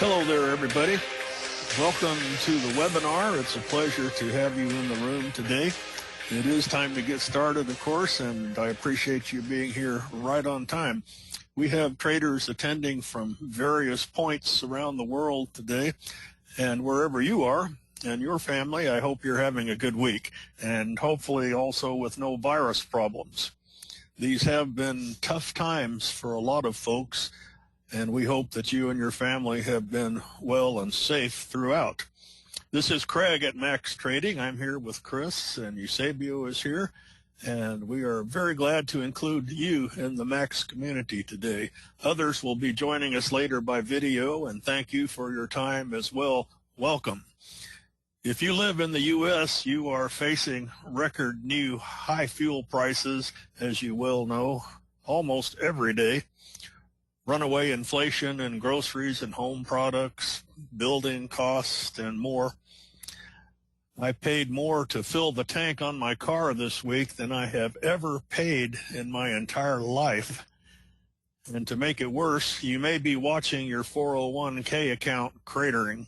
Hello there, everybody. Welcome to the webinar. It's a pleasure to have you in the room today. It is time to get started, of course, and I appreciate you being here right on time. We have traders attending from various points around the world today, and wherever you are and your family, I hope you're having a good week, and hopefully also with no virus problems. These have been tough times for a lot of folks, and we hope that you and your family have been well and safe throughout. This is Craig at Max Trading. I'm here with Chris, and Eusebio is here, and we are very glad to include you in the Max community today. Others will be joining us later by video, and thank you for your time as well. Welcome. If you live in the U.S., you are facing record new high fuel prices, as you well know, almost every day. Runaway inflation in groceries and home products, building costs, and more. I paid more to fill the tank on my car this week than I have ever paid in my entire life. And to make it worse, you may be watching your 401k account cratering.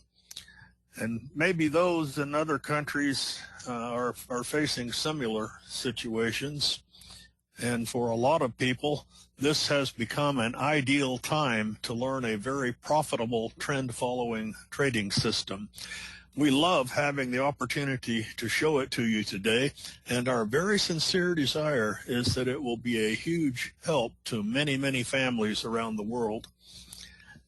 And maybe those in other countries are facing similar situations. And for a lot of people, this has become an ideal time to learn a very profitable trend-following trading system. We love having the opportunity to show it to you today, and our very sincere desire is that it will be a huge help to many, many families around the world.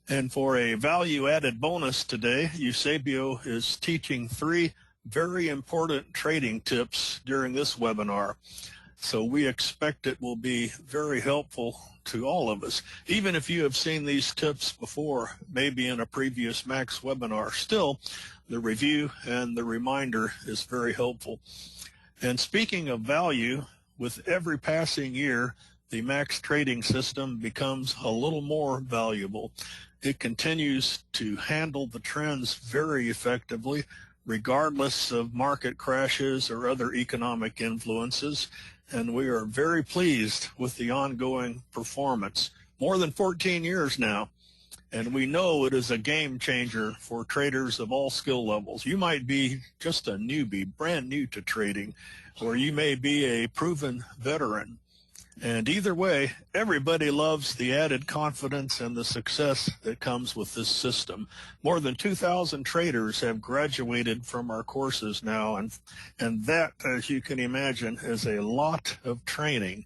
And for a value-added bonus today, Eusebio is teaching 3 very important trading tips during this webinar. So we expect it will be very helpful to all of us. Even if you have seen these tips before, maybe in a previous Max webinar, still the review and the reminder is very helpful. And speaking of value, with every passing year, the Max trading system becomes a little more valuable. It continues to handle the trends very effectively, regardless of market crashes or other economic influences. And we are very pleased with the ongoing performance. More than 14 years now, and we know it is a game changer for traders of all skill levels. You might be just a newbie, brand new to trading, or you may be a proven veteran. And either way, everybody loves the added confidence and the success that comes with this system. More than 2,000 traders have graduated from our courses now, and that, as you can imagine, is a lot of training.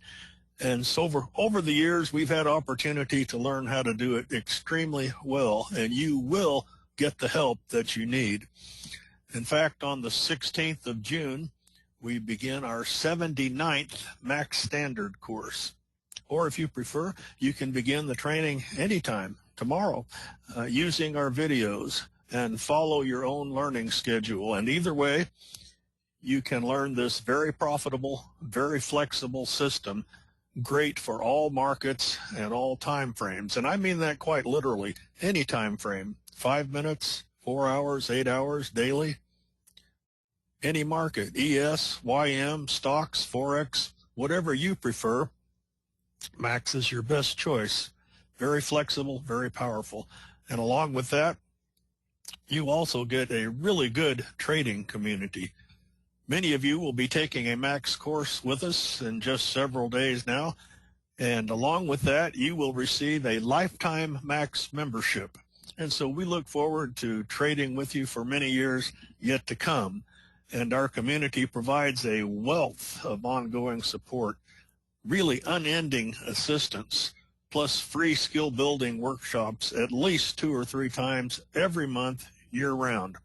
And so over the years, we've had opportunity to learn how to do it extremely well, and you will get the help that you need. In fact, on the 16th of June, we begin our 79th Max Standard course. Or if you prefer, you can begin the training anytime, tomorrow, using our videos and follow your own learning schedule. And either way, you can learn this very profitable, very flexible system, great for all markets and all time frames. And I mean that quite literally, any time frame, 5 minutes, 4 hours, 8 hours, daily. Any market, ES, YM, stocks, Forex, whatever you prefer, Max is your best choice. Very flexible, very powerful. And along with that, you also get a really good trading community. Many of you will be taking a Max course with us in just several days now. And along with that, you will receive a lifetime Max membership. And so we look forward to trading with you for many years yet to come. And our community provides a wealth of ongoing support, really unending assistance, plus free skill building workshops at least 2 or 3 times every month, year-round.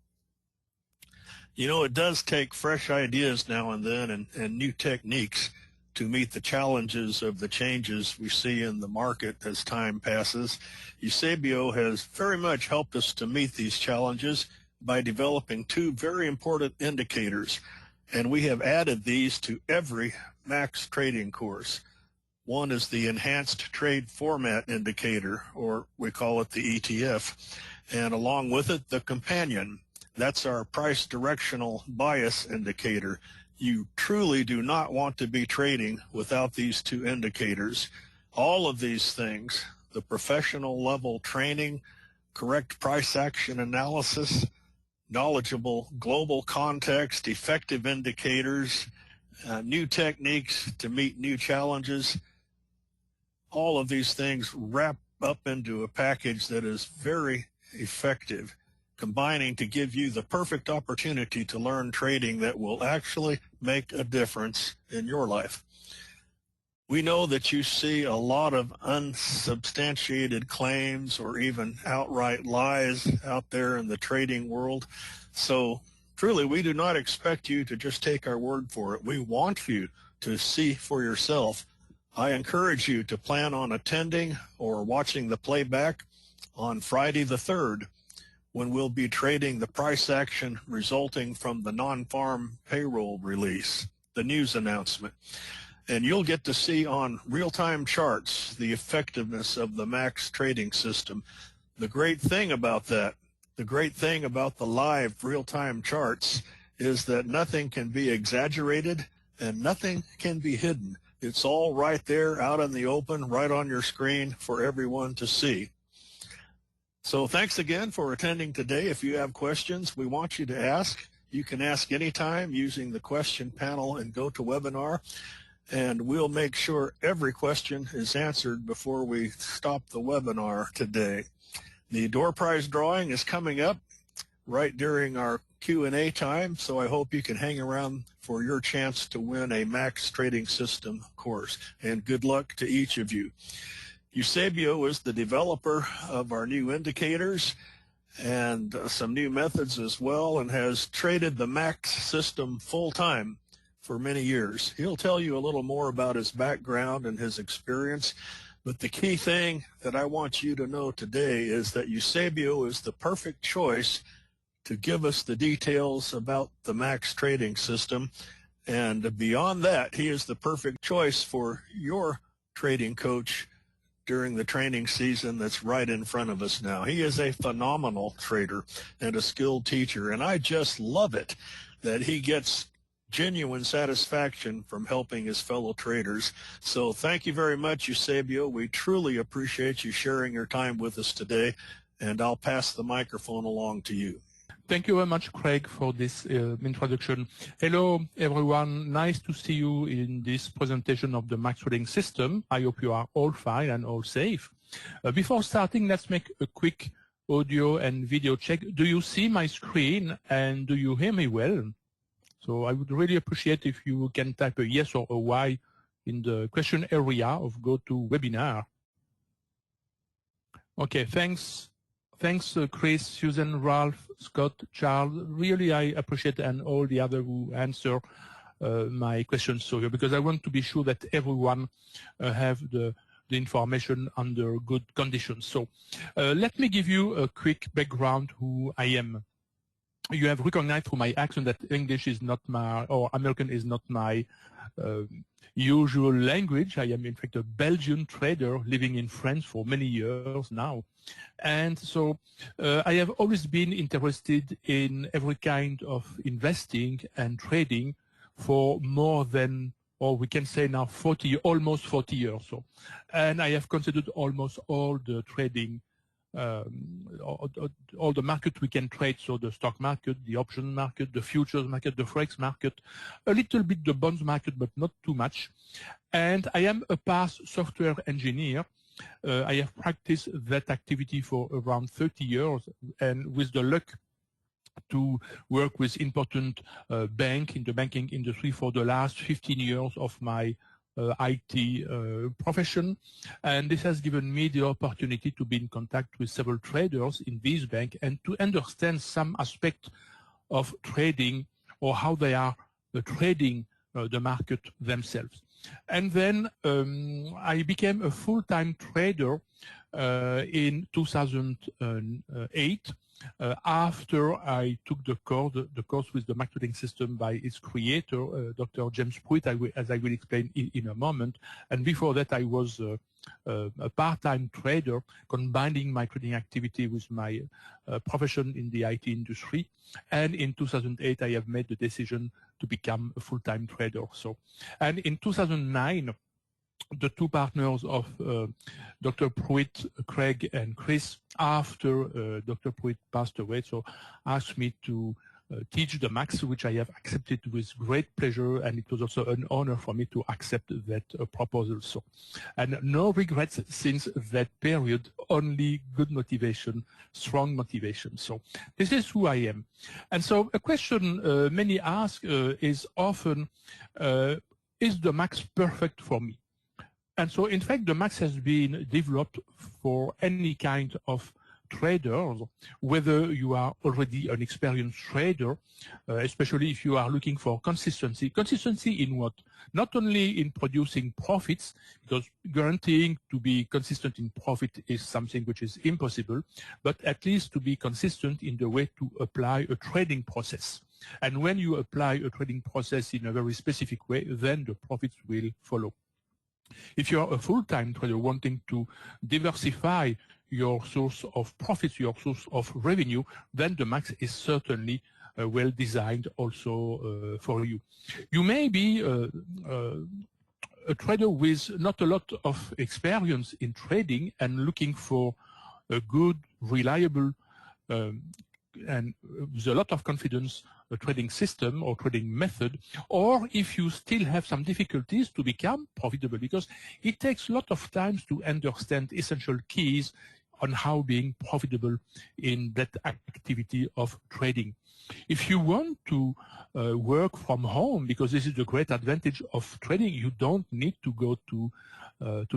You know, it does take fresh ideas now and then and new techniques to meet the challenges of the changes we see in the market as time passes. Eusebio has very much helped us to meet these challenges by developing 2 very important indicators, and we have added these to every Max trading course. One is the Enhanced Trade Format Indicator, or we call it the ETF, and along with it, the companion. That's our Price Directional Bias Indicator. You truly do not want to be trading without these 2 indicators. All of these things, the professional level training, correct price action analysis, knowledgeable global context, effective indicators, new techniques to meet new challenges. All of these things wrap up into a package that is very effective, combining to give you the perfect opportunity to learn trading that will actually make a difference in your life. We know that you see a lot of unsubstantiated claims or even outright lies out there in the trading world. So truly, we do not expect you to just take our word for it. We want you to see for yourself. I encourage you to plan on attending or watching the playback on Friday the 3rd, when we'll be trading the price action resulting from the non-farm payroll release, the news announcement. And you'll get to see on real-time charts the effectiveness of the MAX trading system. The great thing about that, the great thing about the live real-time charts is that nothing can be exaggerated and nothing can be hidden. It's all right there out in the open, right on your screen for everyone to see. So thanks again for attending today. If you have questions we want you to ask, you can ask anytime using the question panel in GoToWebinar, and we'll make sure every question is answered before we stop the webinar today. The door prize drawing is coming up right during our Q&A time, so I hope you can hang around for your chance to win a MAX Trading System course, and good luck to each of you. Eusebio is the developer of our new indicators and some new methods as well, and has traded the MAX system full-time for many years. He'll tell you a little more about his background and his experience, but the key thing that I want you to know today is that Eusebio is the perfect choice to give us the details about the MAX trading system, and beyond that, he is the perfect choice for your trading coach during the training season that's right in front of us now. He is a phenomenal trader and a skilled teacher, and I just love it that he gets genuine satisfaction from helping his fellow traders. So thank you very much, Eusebio. We truly appreciate you sharing your time with us today, and I'll pass the microphone along to you. Thank you very much, Craig, for this introduction. Hello, everyone. Nice to see you in this presentation of the MAX trading system. I hope you are all fine and all safe. Before starting, let's make a quick audio and video check. Do you see my screen and do you hear me well? So I would really appreciate if you can type a yes or a Y in the question area of GoToWebinar. Okay, thanks. Thanks, Chris, Susan, Ralph, Scott, Charles. Really, I appreciate, and all the other who answer my questions here, because I want to be sure that everyone have the information under good conditions. So let me give you a quick background who I am. You have recognized from my accent that English is not my, or American is not my usual language. I am in fact a Belgian trader living in France for many years now. And so I have always been interested in every kind of investing and trading for more than, or we can say now almost 40 years. So, and I have considered almost all the trading, all the market we can trade, so the stock market, the option market, the futures market, the forex market, a little bit the bonds market, but not too much. And I am a past software engineer. I have practiced that activity for around 30 years, and with the luck to work with important bank in the banking industry for the last 15 years of my IT profession, and this has given me the opportunity to be in contact with several traders in this bank and to understand some aspect of trading or how they are trading the market themselves. And then I became a full-time trader in 2008 after I took the course with the MAX trading system by its creator, Dr. James Pruitt, as I will explain in a moment. And before that, I was a part-time trader, combining my trading activity with my profession in the IT industry. And in 2008, I have made the decision to become a full-time trader. So, and in 2009, the two partners of Dr. Pruitt, Craig and Chris, after Dr. Pruitt passed away, so asked me to teach the MAX, which I have accepted with great pleasure, and it was also an honor for me to accept that proposal. So, and no regrets since that period, only good motivation, strong motivation. So this is who I am. And so a question many ask is often, is the MAX perfect for me? And so, in fact, the MAX has been developed for any kind of traders, whether you are already an experienced trader, especially if you are looking for consistency. Consistency in what? Not only in producing profits, because guaranteeing to be consistent in profit is something which is impossible, but at least to be consistent in the way to apply a trading process. And when you apply a trading process in a very specific way, then the profits will follow. If you are a full-time trader wanting to diversify your source of profits, your source of revenue, then the MAX is certainly well designed also for you. You may be a trader with not a lot of experience in trading and looking for a good, reliable, and with a lot of confidence a trading system or trading method, or if you still have some difficulties to become profitable, because it takes a lot of time to understand essential keys on how being profitable in that activity of trading. If you want to work from home, because this is the great advantage of trading, you don't need to go to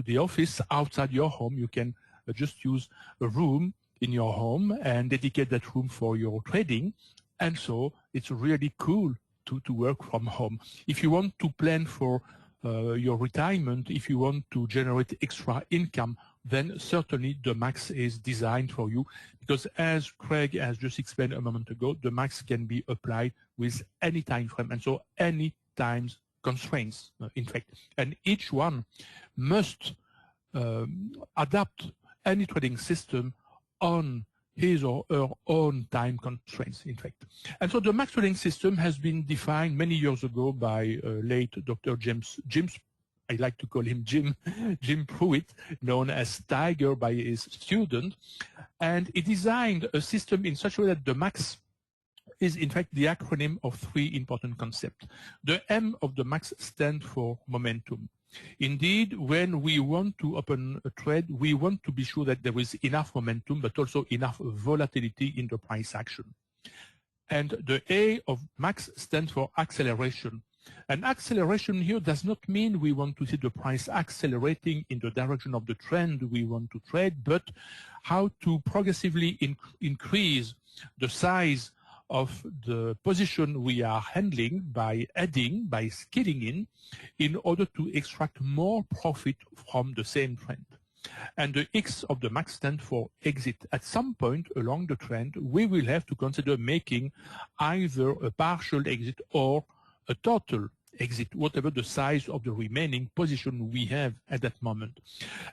the office outside your home. You can just use a room in your home and dedicate that room for your trading. And so it's really cool to work from home. If you want to plan for your retirement, if you want to generate extra income, then certainly the MAX is designed for you, because as Craig has just explained a moment ago, the MAX can be applied with any time frame, and so any times constraints, in fact. And each one must adapt any trading system on his or her own time constraints, in fact. And so the MAX trading system has been defined many years ago by late Dr. James, I like to call him Jim Pruitt, known as Tiger by his student. And he designed a system in such a way that the MAX is in fact the acronym of three important concepts. The M of the MAX stands for momentum. Indeed, when we want to open a trade, we want to be sure that there is enough momentum, but also enough volatility in the price action. And the A of MAX stands for acceleration. And acceleration here does not mean we want to see the price accelerating in the direction of the trend we want to trade, but how to progressively increase the size of the position we are handling by adding, by scaling in order to extract more profit from the same trend. And the X of the MAX stands for exit. At some point along the trend, we will have to consider making either a partial exit or a total exit, whatever the size of the remaining position we have at that moment.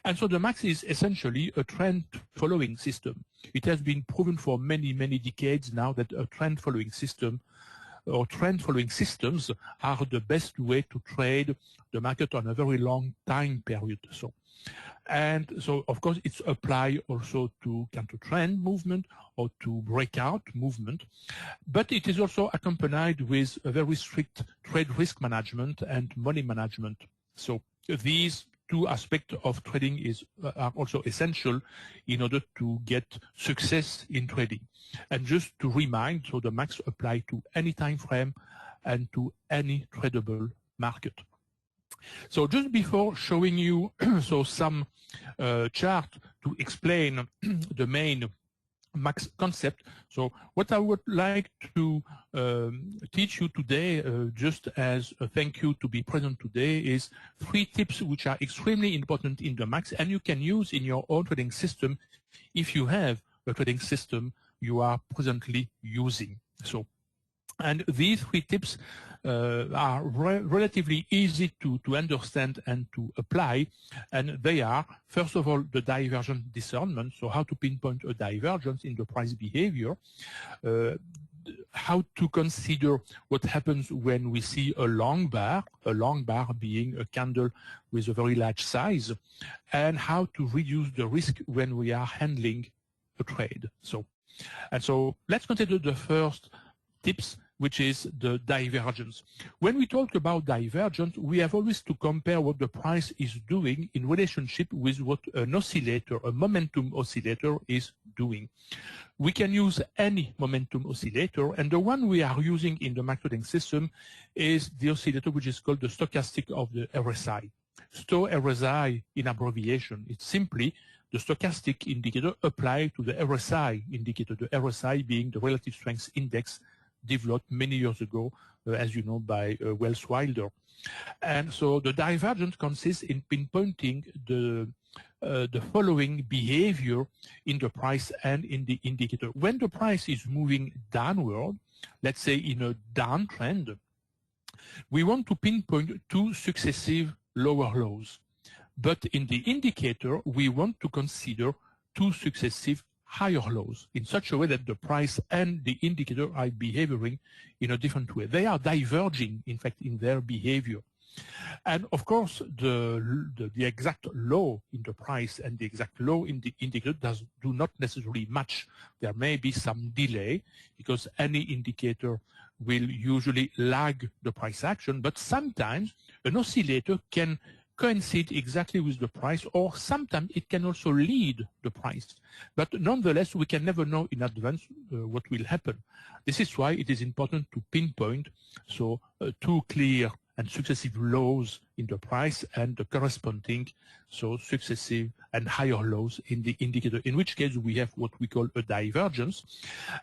And so the MAX is essentially a trend following system. It has been proven for many, many decades now that a trend following system or trend following systems are the best way to trade the market on a very long time period. And so, of course, it's applied also to counter trend movement or to breakout movement, but it is also accompanied with a very strict trade risk management and money management. So these two aspects of trading are also essential in order to get success in trading. And just to remind, so the MAX apply to any time frame and to any tradable market. So just before showing you some chart to explain the main MAX concept, so what I would like to teach you today, just as a thank you to be present today, is 3 tips which are extremely important in the MAX and you can use in your own trading system if you have a trading system you are presently using. And these 3 tips are relatively easy to understand and to apply, and they are, first of all, the divergence discernment, so how to pinpoint a divergence in the price behavior. how to consider what happens when we see a long bar being a candle with a very large size, and how to reduce the risk when we are handling a trade. So let's consider the first tips, which is the divergence. When we talk about divergence, we have always to compare what the price is doing in relationship with what an oscillator, a momentum oscillator, is doing. We can use any momentum oscillator, and the one we are using in the macro trading system is the oscillator which is called the stochastic of the RSI. RSI in abbreviation, it's simply the stochastic indicator applied to the RSI indicator, the RSI being the relative strength index developed many years ago, as you know, by Wells Wilder. And so the divergence consists in pinpointing the following behavior in the price and in the indicator. When the price is moving downward, let's say in a downtrend, we want to pinpoint two successive lower lows. But in the indicator, we want to consider two successive higher lows in such a way that the price and the indicator are behaving in a different way. They are diverging, in fact, in their behavior. And of course, the exact low in the price and the exact low in the indicator do not necessarily match. There may be some delay because any indicator will usually lag the price action, but sometimes an oscillator can coincide exactly with the price, or sometimes it can also lead the price. But nonetheless, we can never know in advance what will happen. This is why it is important to pinpoint two clear and successive lows in the price and the corresponding successive and higher lows in the indicator, in which case we have what we call a divergence.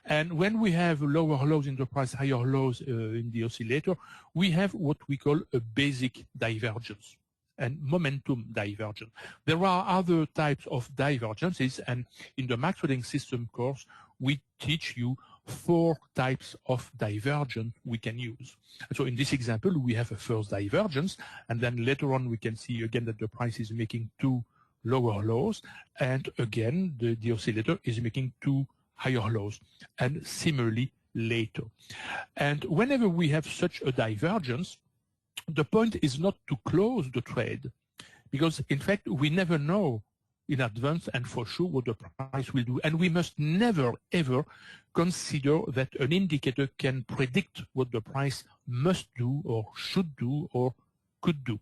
And when we have lower lows in the price, higher lows in the oscillator, we have what we call a basic divergence and momentum divergence. There are other types of divergences, and in the macro trading system course, we teach you 4 types of divergence we can use. So in this example, we have a first divergence, and then later on we can see again that the price is making 2 lower lows, and again the oscillator is making 2 higher lows, and similarly later. And whenever we have such a divergence, the point is not to close the trade, because in fact we never know in advance and for sure what the price will do, and we must never ever consider that an indicator can predict what the price must do or should do or could do.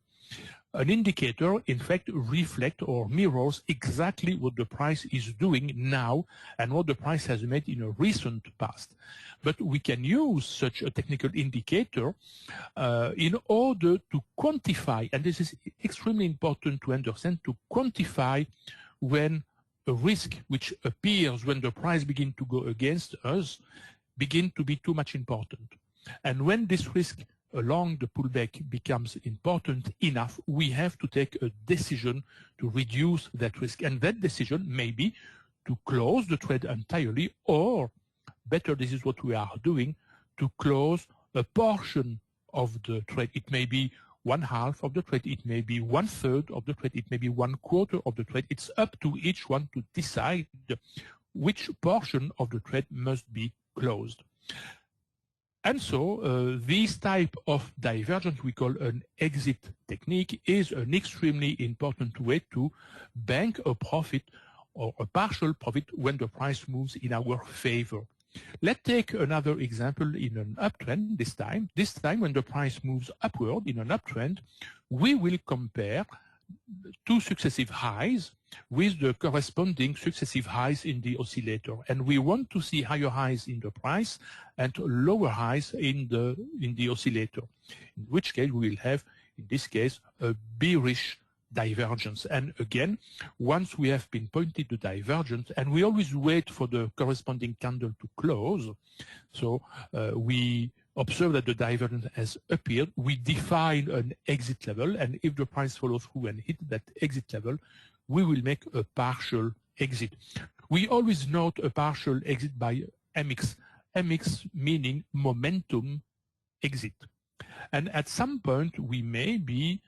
An indicator, in fact, reflects or mirrors exactly what the price is doing now and what the price has made in a recent past. But we can use such a technical indicator in order to quantify, and this is extremely important to understand, to quantify when a risk which appears when the price begins to go against us begin to be too much important. And when this risk along the pullback becomes important enough, we have to take a decision to reduce that risk. And that decision may be to close the trade entirely, or better, this is what we are doing, to close a portion of the trade. It may be 1/2 of the trade, it may be 1/3 of the trade, it may be 1/4 of the trade. It's up to each one to decide which portion of the trade must be closed. And so this type of divergence we call an exit technique is an extremely important way to bank a profit or a partial profit when the price moves in our favor. Let's take another example in an uptrend this time. This time when the price moves upward in an uptrend, we will compare 2 successive highs with the corresponding successive highs in the oscillator. And we want to see higher highs in the price and lower highs in the oscillator, in which case we will have, in this case, a bearish divergence. And again, once we have pinpointed the divergence, and we always wait for the corresponding candle to close, so we observe that the divergence has appeared, we define an exit level, and if the price follows through and hit that exit level, we will make a partial exit. We always note a partial exit by MX, MX meaning momentum exit. And at some point, we may be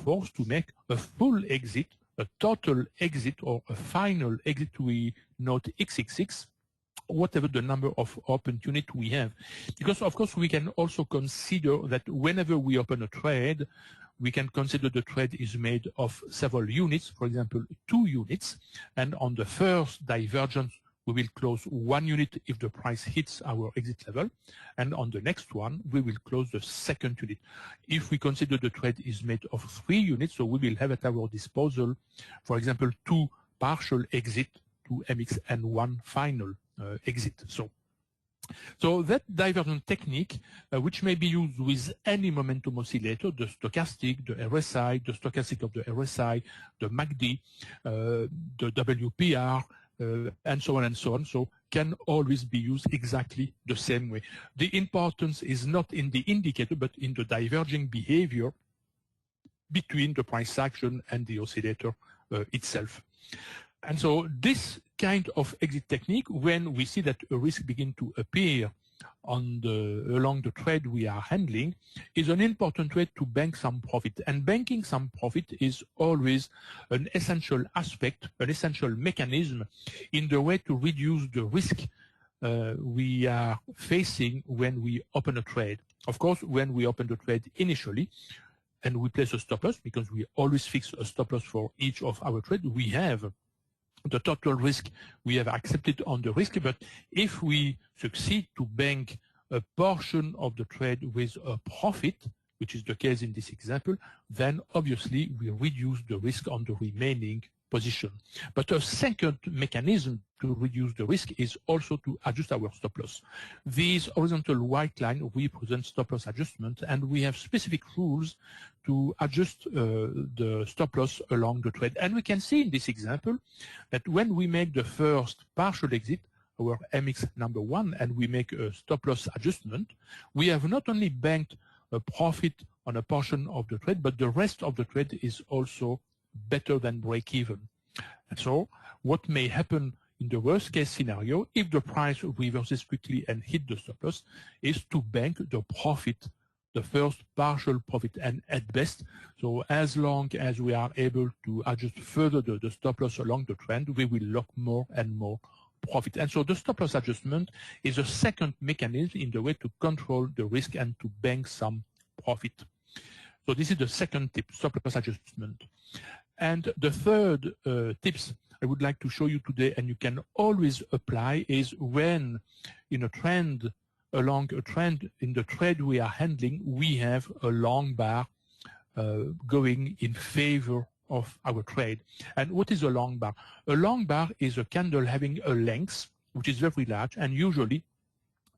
forced to make a full exit, a total exit, or a final exit. We note XXX. whatever the number of open units we have. Because, of course, we can also consider that whenever we open a trade, we can consider the trade is made of several units, for example, 2 units, and on the first divergence, we will close 1 unit if the price hits our exit level, and on the next one, we will close the second unit. If we consider the trade is made of 3 units, so we will have at our disposal, for example, 2 partial exit, 2 MX, and 1 final exit. So that divergence technique, which may be used with any momentum oscillator, the stochastic, the RSI, the stochastic of the RSI, the MACD, the WPR, and so on, so can always be used exactly the same way. The importance is not in the indicator, but in the diverging behavior between the price action and the oscillator itself. And so this kind of exit technique, when we see that a risk begin to appear along the trade we are handling, is an important way to bank some profit. And banking some profit is always an essential aspect, an essential mechanism in the way to reduce the risk we are facing when we open a trade. Of course, when we open the trade initially, and we place a stop loss, because we always fix a stop loss for each of our trades, we have the total risk we have accepted on the risk. But if we succeed to bank a portion of the trade with a profit, which is the case in this example, then obviously we reduce the risk on the remaining position. But a second mechanism to reduce the risk is also to adjust our stop loss. This horizontal white line represents stop loss adjustment, and we have specific rules to adjust the stop loss along the trade. And we can see in this example that when we make the first partial exit, our MX number 1, and we make a stop loss adjustment, we have not only banked a profit on a portion of the trade, but the rest of the trade is also better than break even. And so what may happen in the worst case scenario, if the price reverses quickly and hit the stop loss, is to bank the profit, the first partial profit, and at best, so as long as we are able to adjust further the stop loss along the trend, we will lock more and more profit. And so the stop loss adjustment is a second mechanism in the way to control the risk and to bank some profit. So this is the second tip, stop loss adjustment. And the third tips I would like to show you today, and you can always apply, is when in a trend, along a trend in the trade we are handling, we have a long bar going in favor of our trade. And what is a long bar? A long bar is a candle having a length which is very large, and usually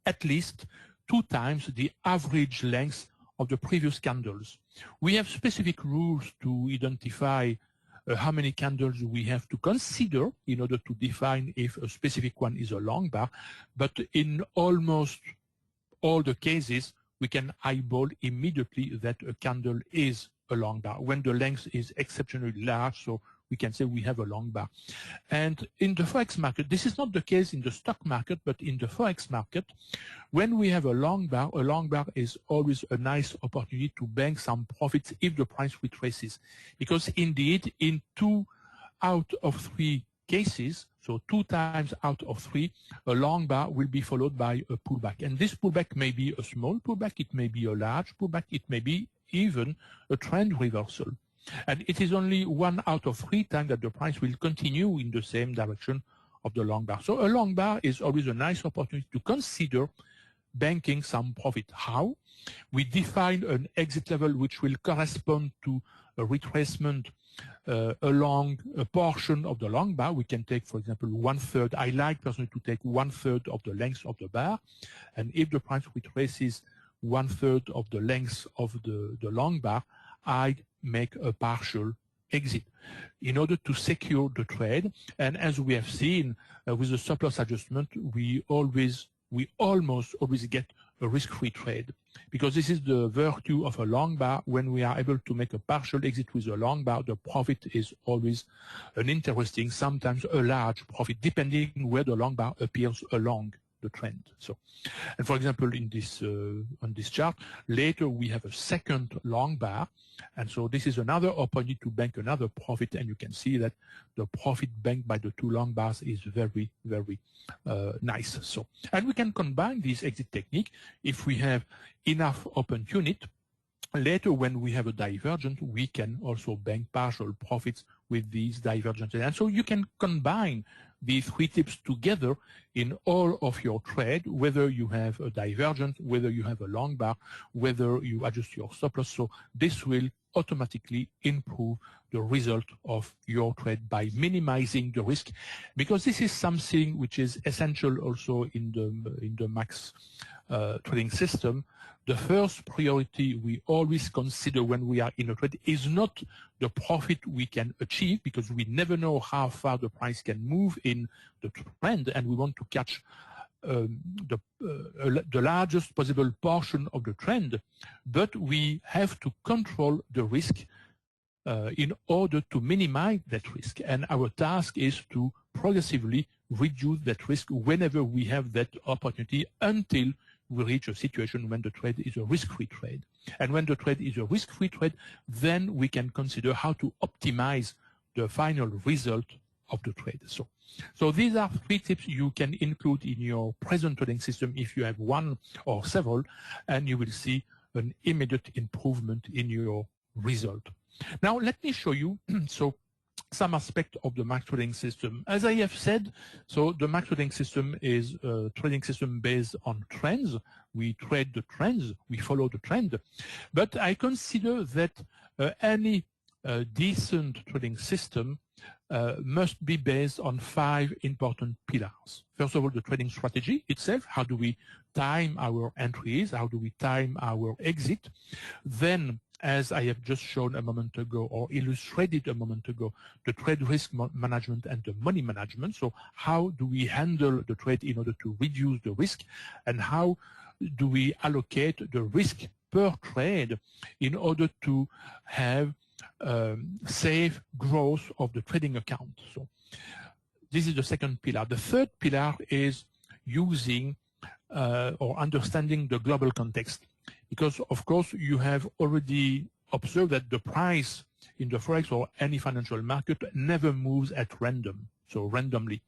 at least 2 times the average length of the previous candles. We have specific rules to identify how many candles we have to consider in order to define if a specific one is a long bar, but in almost all the cases, we can eyeball immediately that a candle is a long bar when the length is exceptionally large, so we can say we have a long bar. And in the Forex market, this is not the case in the stock market, but in the Forex market, when we have a long bar is always a nice opportunity to bank some profits if the price retraces. Because indeed, in 2 out of 3 cases, so 2 times out of 3, a long bar will be followed by a pullback. And this pullback may be a small pullback, it may be a large pullback, it may be even a trend reversal. And it is only 1 out of 3 times that the price will continue in the same direction of the long bar. So a long bar is always a nice opportunity to consider banking some profit. How? We define an exit level which will correspond to a retracement along a portion of the long bar. We can take, for example, 1/3. I like personally to take 1/3 of the length of the bar. And if the price retraces 1/3 of the length of the long bar, I make a partial exit in order to secure the trade. And as we have seen with the stop loss adjustment, we almost always get a risk-free trade, because this is the virtue of a long bar. When we are able to make a partial exit with a long bar, the profit is always an interesting, sometimes a large profit, depending where the long bar appears along the trend. So, and for example, in this on this chart, later we have a second long bar, and so this is another opportunity to bank another profit, and you can see that the profit banked by the two long bars is very, very nice. So, and we can combine this exit technique if we have enough open unit. Later, when we have a divergent, we can also bank partial profits with these divergences. And so you can combine these three tips together in all of your trade, whether you have a divergent, whether you have a long bar, whether you adjust your stop loss. So this will automatically improve the result of your trade by minimizing the risk, because this is something which is essential also in the max trading system. The first priority we always consider when we are in a trade is not the profit we can achieve, because we never know how far the price can move in the trend, and we want to catch the largest possible portion of the trend, but we have to control the risk in order to minimize that risk. And our task is to progressively reduce that risk whenever we have that opportunity, until we reach a situation when the trade is a risk-free trade. And when the trade is a risk-free trade, then we can consider how to optimize the final result of the trade. So these are three tips you can include in your present trading system if you have one or several, and you will see an immediate improvement in your result. Now let me show you some aspect of the max trading system. As I have said, so the max trading system is a trading system based on trends. We trade the trends, we follow the trend. But I consider that any decent trading system must be based on 5 important pillars. First of all, the trading strategy itself. How do we time our entries? How do we time our exit? Then, as I have just shown a moment ago, or illustrated a moment ago, the trade risk management and the money management. So how do we handle the trade in order to reduce the risk, and how do we allocate the risk per trade in order to have safe growth of the trading account. So this is the second pillar. The third pillar is using or understanding the global context. Because, of course, you have already observed that the price in the Forex or any financial market never moves at random, so randomly.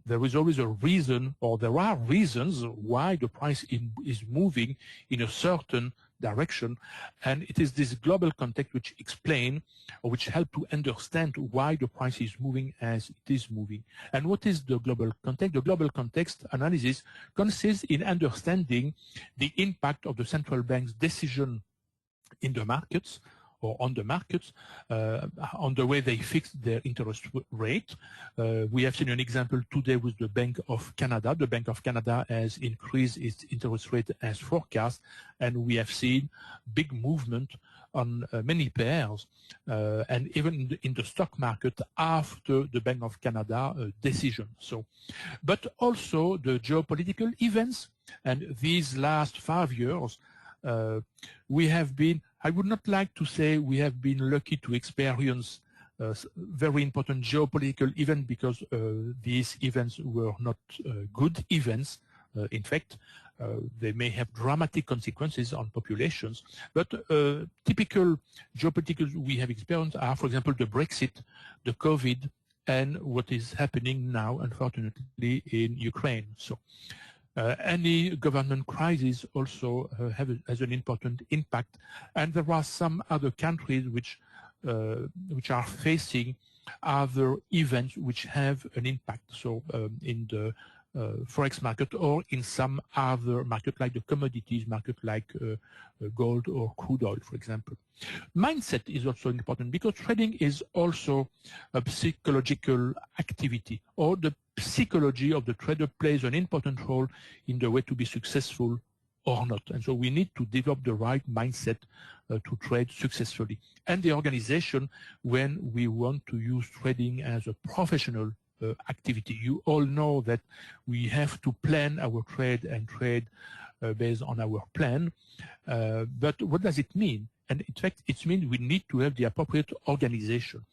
There is always a reason, or there are reasons why the price is moving in a certain direction, and it is this global context which explain or which help to understand why the price is moving as it is moving. And what is the global context? The global context analysis consists in understanding the impact of the central bank's decision in the markets, or on the markets, on the way they fix their interest rate. We have seen an example today with the Bank of Canada. The Bank of Canada has increased its interest rate as forecast, and we have seen big movement on many pairs, and even in the stock market after the Bank of Canada decision. So, but also the geopolitical events, and these last 5 years, we have been, I would not like to say we have been lucky to experience very important geopolitical events, because these events were not good events. In fact, they may have dramatic consequences on populations. But typical geopolitical we have experienced are, for example, the Brexit, the COVID, and what is happening now, unfortunately, in Ukraine. So any government crisis also has an important impact, and there are some other countries which are facing other events which have an impact. So in the Forex market, or in some other market like the commodities market, like gold or crude oil, for example. Mindset is also important, because trading is also a psychological activity, or the psychology of the trader plays an important role in the way to be successful or not. And so we need to develop the right mindset to trade successfully. And the organization, when we want to use trading as a professional activity. You all know that we have to plan our trade and trade based on our plan. But what does it mean? and in fact, it means we need to have the appropriate organization.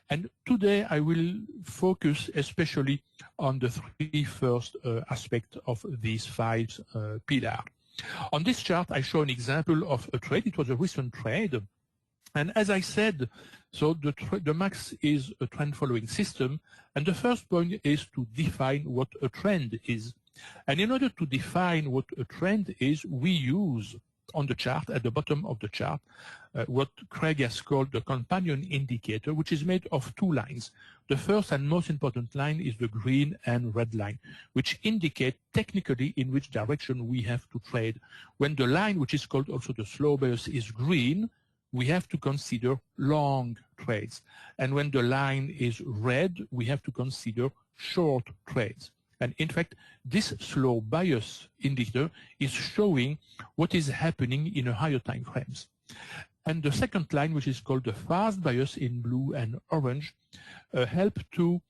And today I will focus especially on the three first aspects of these five pillars. On this chart, I show an example of a trade. It was a recent trade. And as I said, so the MAX is a trend following system. And the first point is to define what a trend is. And in order to define what a trend is, we use on the chart, at the bottom of the chart, what Craig has called the companion indicator, which is made of two lines. The first and most important line is the green and red line, which indicate technically in which direction we have to trade. When the line, which is called also the slow bias, is green, we have to consider long trades. And when the line is red, we have to consider short trades. And in fact, this slow bias indicator is showing what is happening in a higher time frames. And the second line, which is called the fast bias in blue and orange, help to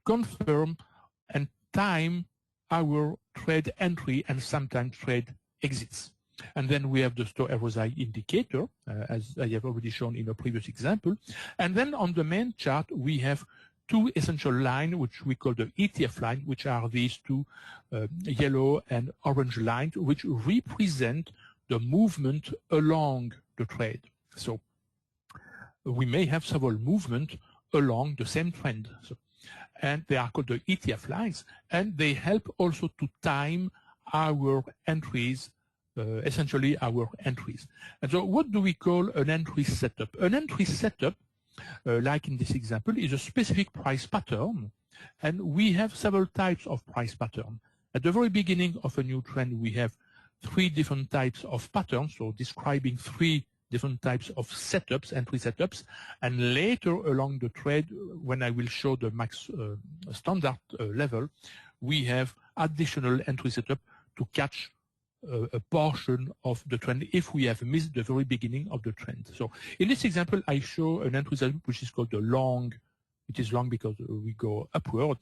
confirm and time our trade entry and sometimes trade exits. And then we have the RSI indicator, as I have already shown in a previous example. And then on the main chart, we have two essential lines, which we call the Etf line, which are these two yellow and orange lines, which represent the movement along the trade. So we may have several movements along the same trend. And they are called the Etf lines, and they help also to time our entries, essentially our entries. And so what do we call an entry setup? An entry setup, like in this example, is a specific price pattern, and we have several types of price pattern. At the very beginning of a new trend, we have three different types of patterns, so describing three different types of setups, entry setups, and later along the trade, when I will show the max standard level, we have additional entry setup to catch a portion of the trend if we have missed the very beginning of the trend. So in this example, I show an entry setup which is called the long. It is long because we go upward.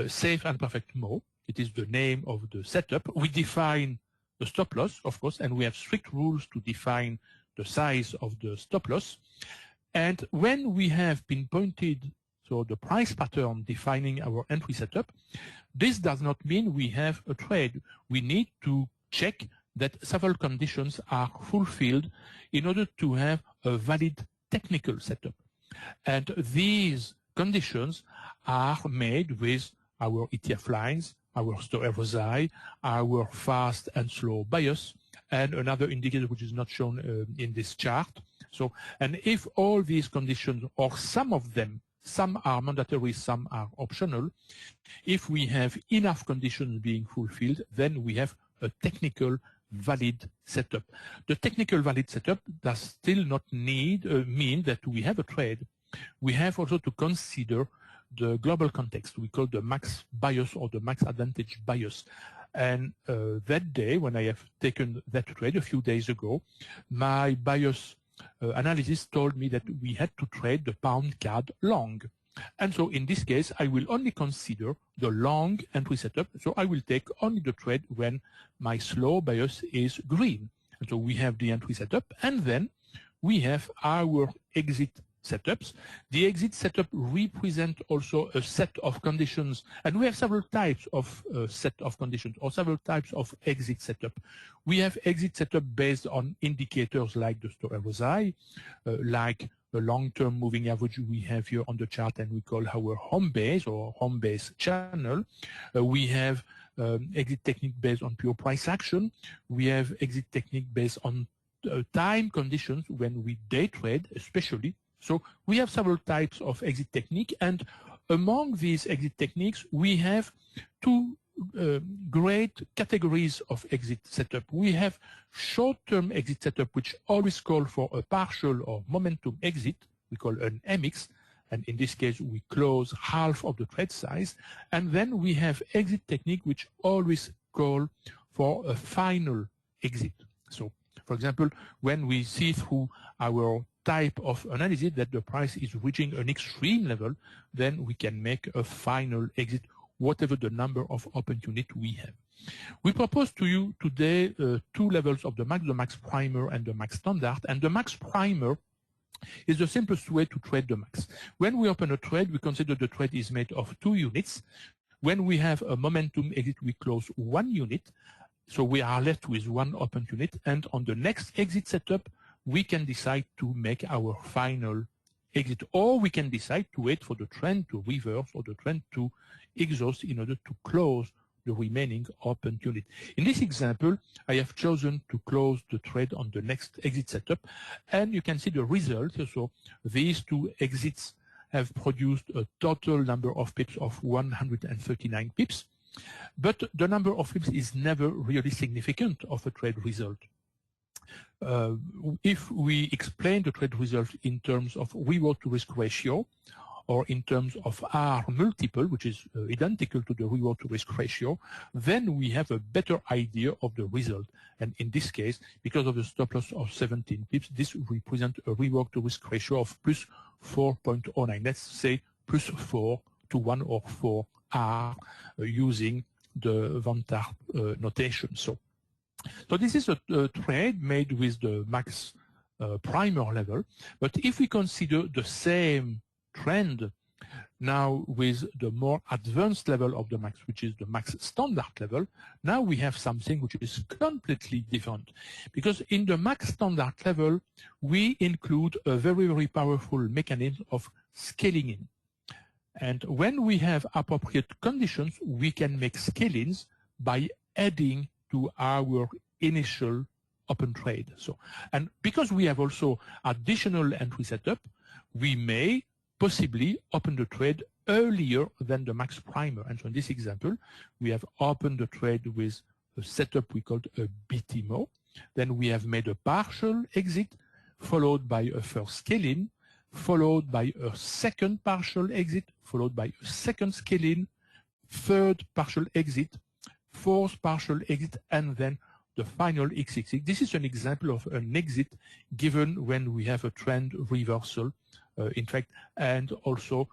Safe and perfect mode. It is the name of the setup. We define the stop loss, of course, and we have strict rules to define the size of the stop loss. And when we have pinpointed, so the price pattern defining our entry setup, this does not mean we have a trade. We need to check that several conditions are fulfilled in order to have a valid technical setup. And these conditions are made with our Etf lines, our RSI, our fast and slow bias, and another indicator which is not shown in this chart. So, and if all these conditions, or some of them, some are mandatory, some are optional, if we have enough conditions being fulfilled, then we have a technical valid setup. The technical valid setup does still not need mean that we have a trade. We have also to consider the global context. We call the max bias or the max advantage bias. And that day, when I have taken that trade a few days ago, my bias analysis told me that we had to trade the pound card long. And so in this case, I will only consider the long entry setup. So I will take only the trade when my slow bias is green. And so we have the entry setup, and then we have our exit setups. The exit setup represent also a set of conditions, and we have several types of set of conditions or several types of exit setup. We have exit setup based on indicators like the RSI, like the long-term moving average we have here on the chart, and we call our home base or home base channel. We have exit technique based on pure price action. We have exit technique based on time conditions when we day trade, especially. So we have several types of exit technique, and among these exit techniques, we have two great categories of exit setup. We have short-term exit setup, which always call for a partial or momentum exit, we call an MX, and in this case, we close half of the trade size. And then we have exit technique, which always call for a final exit. So, for example, when we see through our type of analysis that the price is reaching an extreme level, then we can make a final exit whatever the number of open units we have. We propose to you today two levels of the max primer and the max standard. And the max primer is the simplest way to trade the max. When we open a trade, we consider the trade is made of 2 units. When we have a momentum exit, we close 1 unit. So we are left with 1 open unit. And on the next exit setup, we can decide to make our final exit, or we can decide to wait for the trend to reverse or the trend to exhaust in order to close the remaining open unit. In this example, I have chosen to close the trade on the next exit setup, and you can see the result. So these 2 exits have produced a total number of pips of 139 pips, but the number of pips is never really significant of a trade result. If we explain the trade result in terms of reward to risk ratio, or in terms of R multiple, which is identical to the reward to risk ratio, then we have a better idea of the result. And in this case, because of the stop loss of 17 pips, this represents a reward to risk ratio of plus 4.09. Let's say plus 4 to 1 or 4 R using the Van Tarp notation. So this is a trade made with the max primer level. But if we consider the same trend now with the more advanced level of the max, which is the max standard level, now we have something which is completely different. Because in the max standard level, we include a very, very powerful mechanism of scaling in. And when we have appropriate conditions, we can make scale-ins by adding to our initial open trade. So, and because we have also additional entry setup, we may possibly open the trade earlier than the max primer. And so in this example, we have opened the trade with a setup we called a BTMO. Then we have made a partial exit, followed by a first scale-in, followed by a second partial exit, followed by a second scale-in, third partial exit, fourth partial exit, and then the final exit. This is an example of an exit given when we have a trend reversal, in fact, and also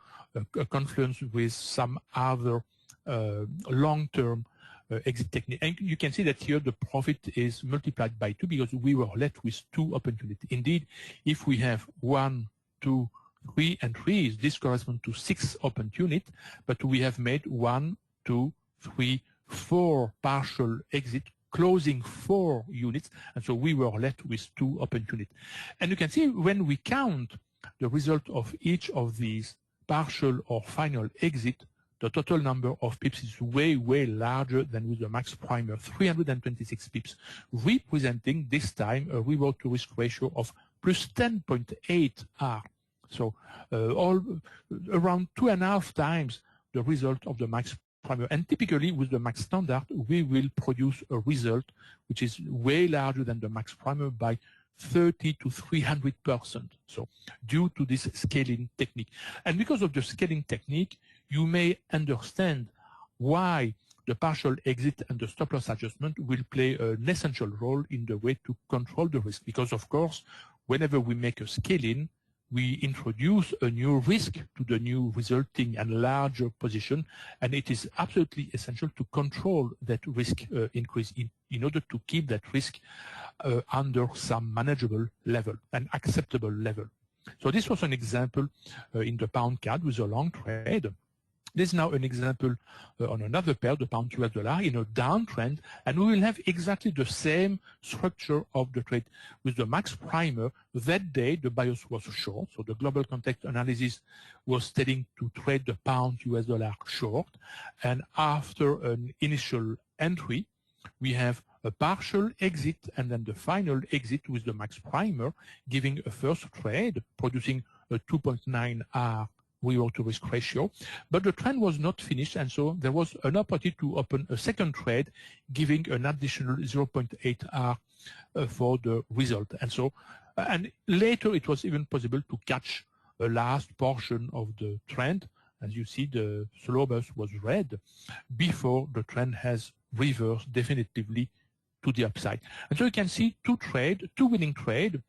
a confluence with some other long-term exit technique. And you can see that here the profit is multiplied by 2 because we were left with 2 open units. Indeed, if we have 1, 2, 3, and 3, this corresponds to 6 open units, but we have made 1, 2, 3, 4 partial exit, closing 4 units, and so we were left with 2 open units. And you can see when we count the result of each of these partial or final exit, the total number of pips is way, way larger than with the max primer, 326 pips, representing this time a reward to risk ratio of plus 10.8 R. So all around 2.5 times the result of the max primer. And typically with the max standard, we will produce a result which is way larger than the max primer by 30 to 300%. So due to this scaling technique. And because of the scaling technique, you may understand why the partial exit and the stop loss adjustment will play an essential role in the way to control the risk. Because of course, whenever we make a scaling, we introduce a new risk to the new resulting and larger position, and it is absolutely essential to control that risk increase in order to keep that risk under some manageable level, an acceptable level. So this was an example in the pound CAD with a long trade. This is now an example on another pair, the pound US dollar, in a downtrend, and we will have exactly the same structure of the trade. With the max primer, that day the bias was short, so the global context analysis was telling to trade the pound US dollar short, and after an initial entry, we have a partial exit and then the final exit with the max primer, giving a first trade, producing a 2.9 R reward to risk ratio, but the trend was not finished, and so there was an opportunity to open a second trade, giving an additional 0.8 R for the result. And so, and later it was even possible to catch a last portion of the trend. As you see, the slow bus was red before the trend has reversed definitively to the upside. And so you can see two winning trade,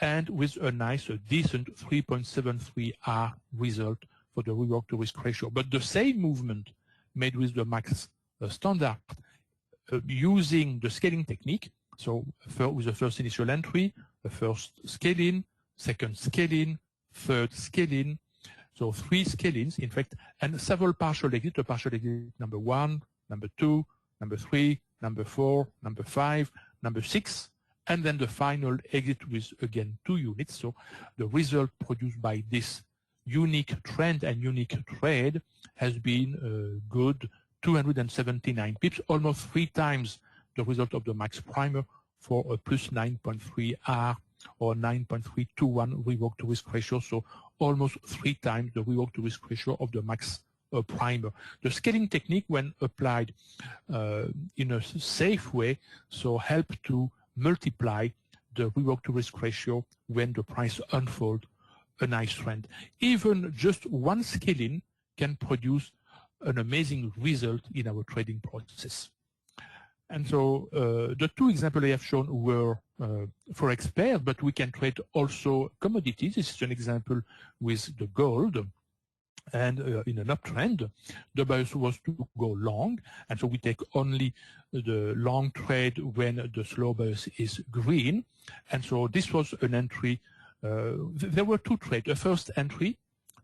and with a nice, decent 3.73 R result for the reward to risk ratio. But the same movement made with the max standard using the scaling technique. So with the first initial entry, the first scale-in, second scale-in, third scale-in, so 3 scale-ins, in fact, and several partial exits, the partial exit number 1, number 2, number 3, number 4, number 5, number 6, and then the final exit with, again, 2 units. So the result produced by this unique trend and unique trade has been good, 279 pips, almost 3 times the result of the max primer for a plus 9.3 R or 9.321 rework to risk ratio, so almost 3 times the rework to risk ratio of the max primer. The scaling technique, when applied in a safe way, so help to multiply the rework to risk ratio when the price unfolds a nice trend. Even just one scale-in can produce an amazing result in our trading process. And so the 2 examples I have shown were for experts, but we can trade also commodities. This is an example with the gold. And in an uptrend, the bias was to go long, and so we take only the long trade when the slow bias is green. And so this was an entry. There were 2 trades. A first entry,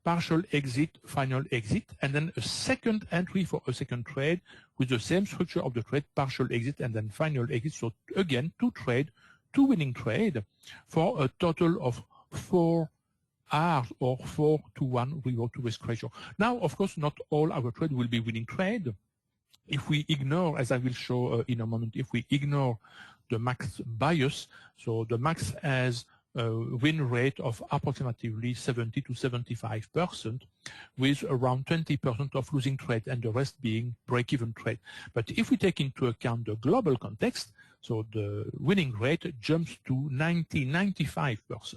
partial exit, final exit, and then a second entry for a second trade with the same structure of the trade, partial exit, and then final exit. So again, 2 trades, 2 winning trades for a total of 4 R's or 4-to-1 reward to risk ratio. Now, of course, not all our trade will be winning trade. If we ignore, as I will show in a moment, if we ignore the max bias, so the max has a win rate of approximately 70 to 75%, with around 20% of losing trade and the rest being break-even trade. But if we take into account the global context, so the winning rate jumps to 90-95%.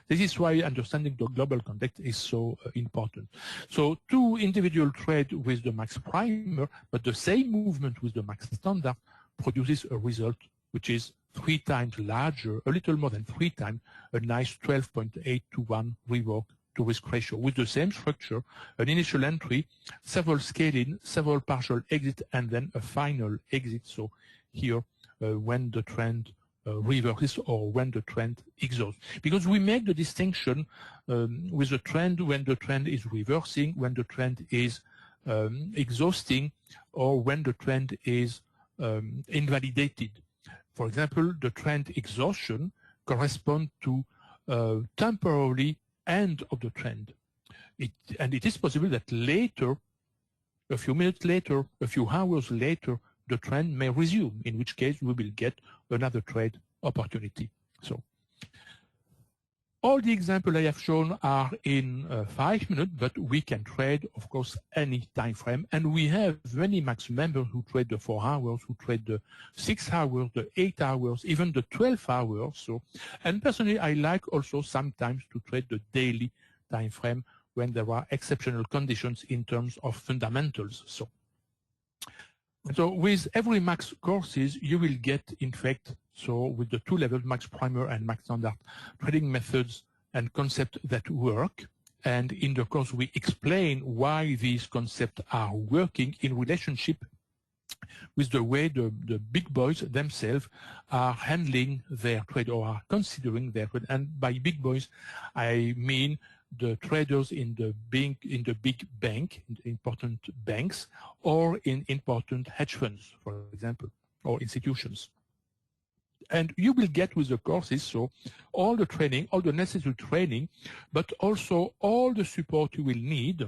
This is why understanding the global context is so important. So 2 individual trades with the max primer, but the same movement with the max standard produces a result which is 3 times larger, a little more than 3 times, a nice 12.8-to-1 rework to risk ratio with the same structure, an initial entry, several scale-in, several partial exit, and then a final exit. So here, when the trend reverses or when the trend exhausts. Because we make the distinction with the trend when the trend is reversing, when the trend is exhausting, or when the trend is invalidated. For example, the trend exhaustion corresponds to temporarily end of the trend. And it is possible that later, a few minutes later, a few hours later, the trend may resume, in which case we will get another trade opportunity. So all the examples I have shown are in 5 minutes, but we can trade, of course, any time frame. And we have many max members who trade the 4 hours, who trade the 6 hours, the 8 hours, even the 12 hours. So, and personally, I like also sometimes to trade the daily time frame when there are exceptional conditions in terms of fundamentals. So with every max courses, you will get, in fact, so with the 2 levels, max primer and max standard, trading methods and concepts that work. And in the course, we explain why these concepts are working in relationship with the way the big boys themselves are handling their trade or are considering their trade. And by big boys, I mean the traders in the big bank, in important banks, or in important hedge funds, for example, or institutions. And you will get with the courses, so all the training, all the necessary training, but also all the support you will need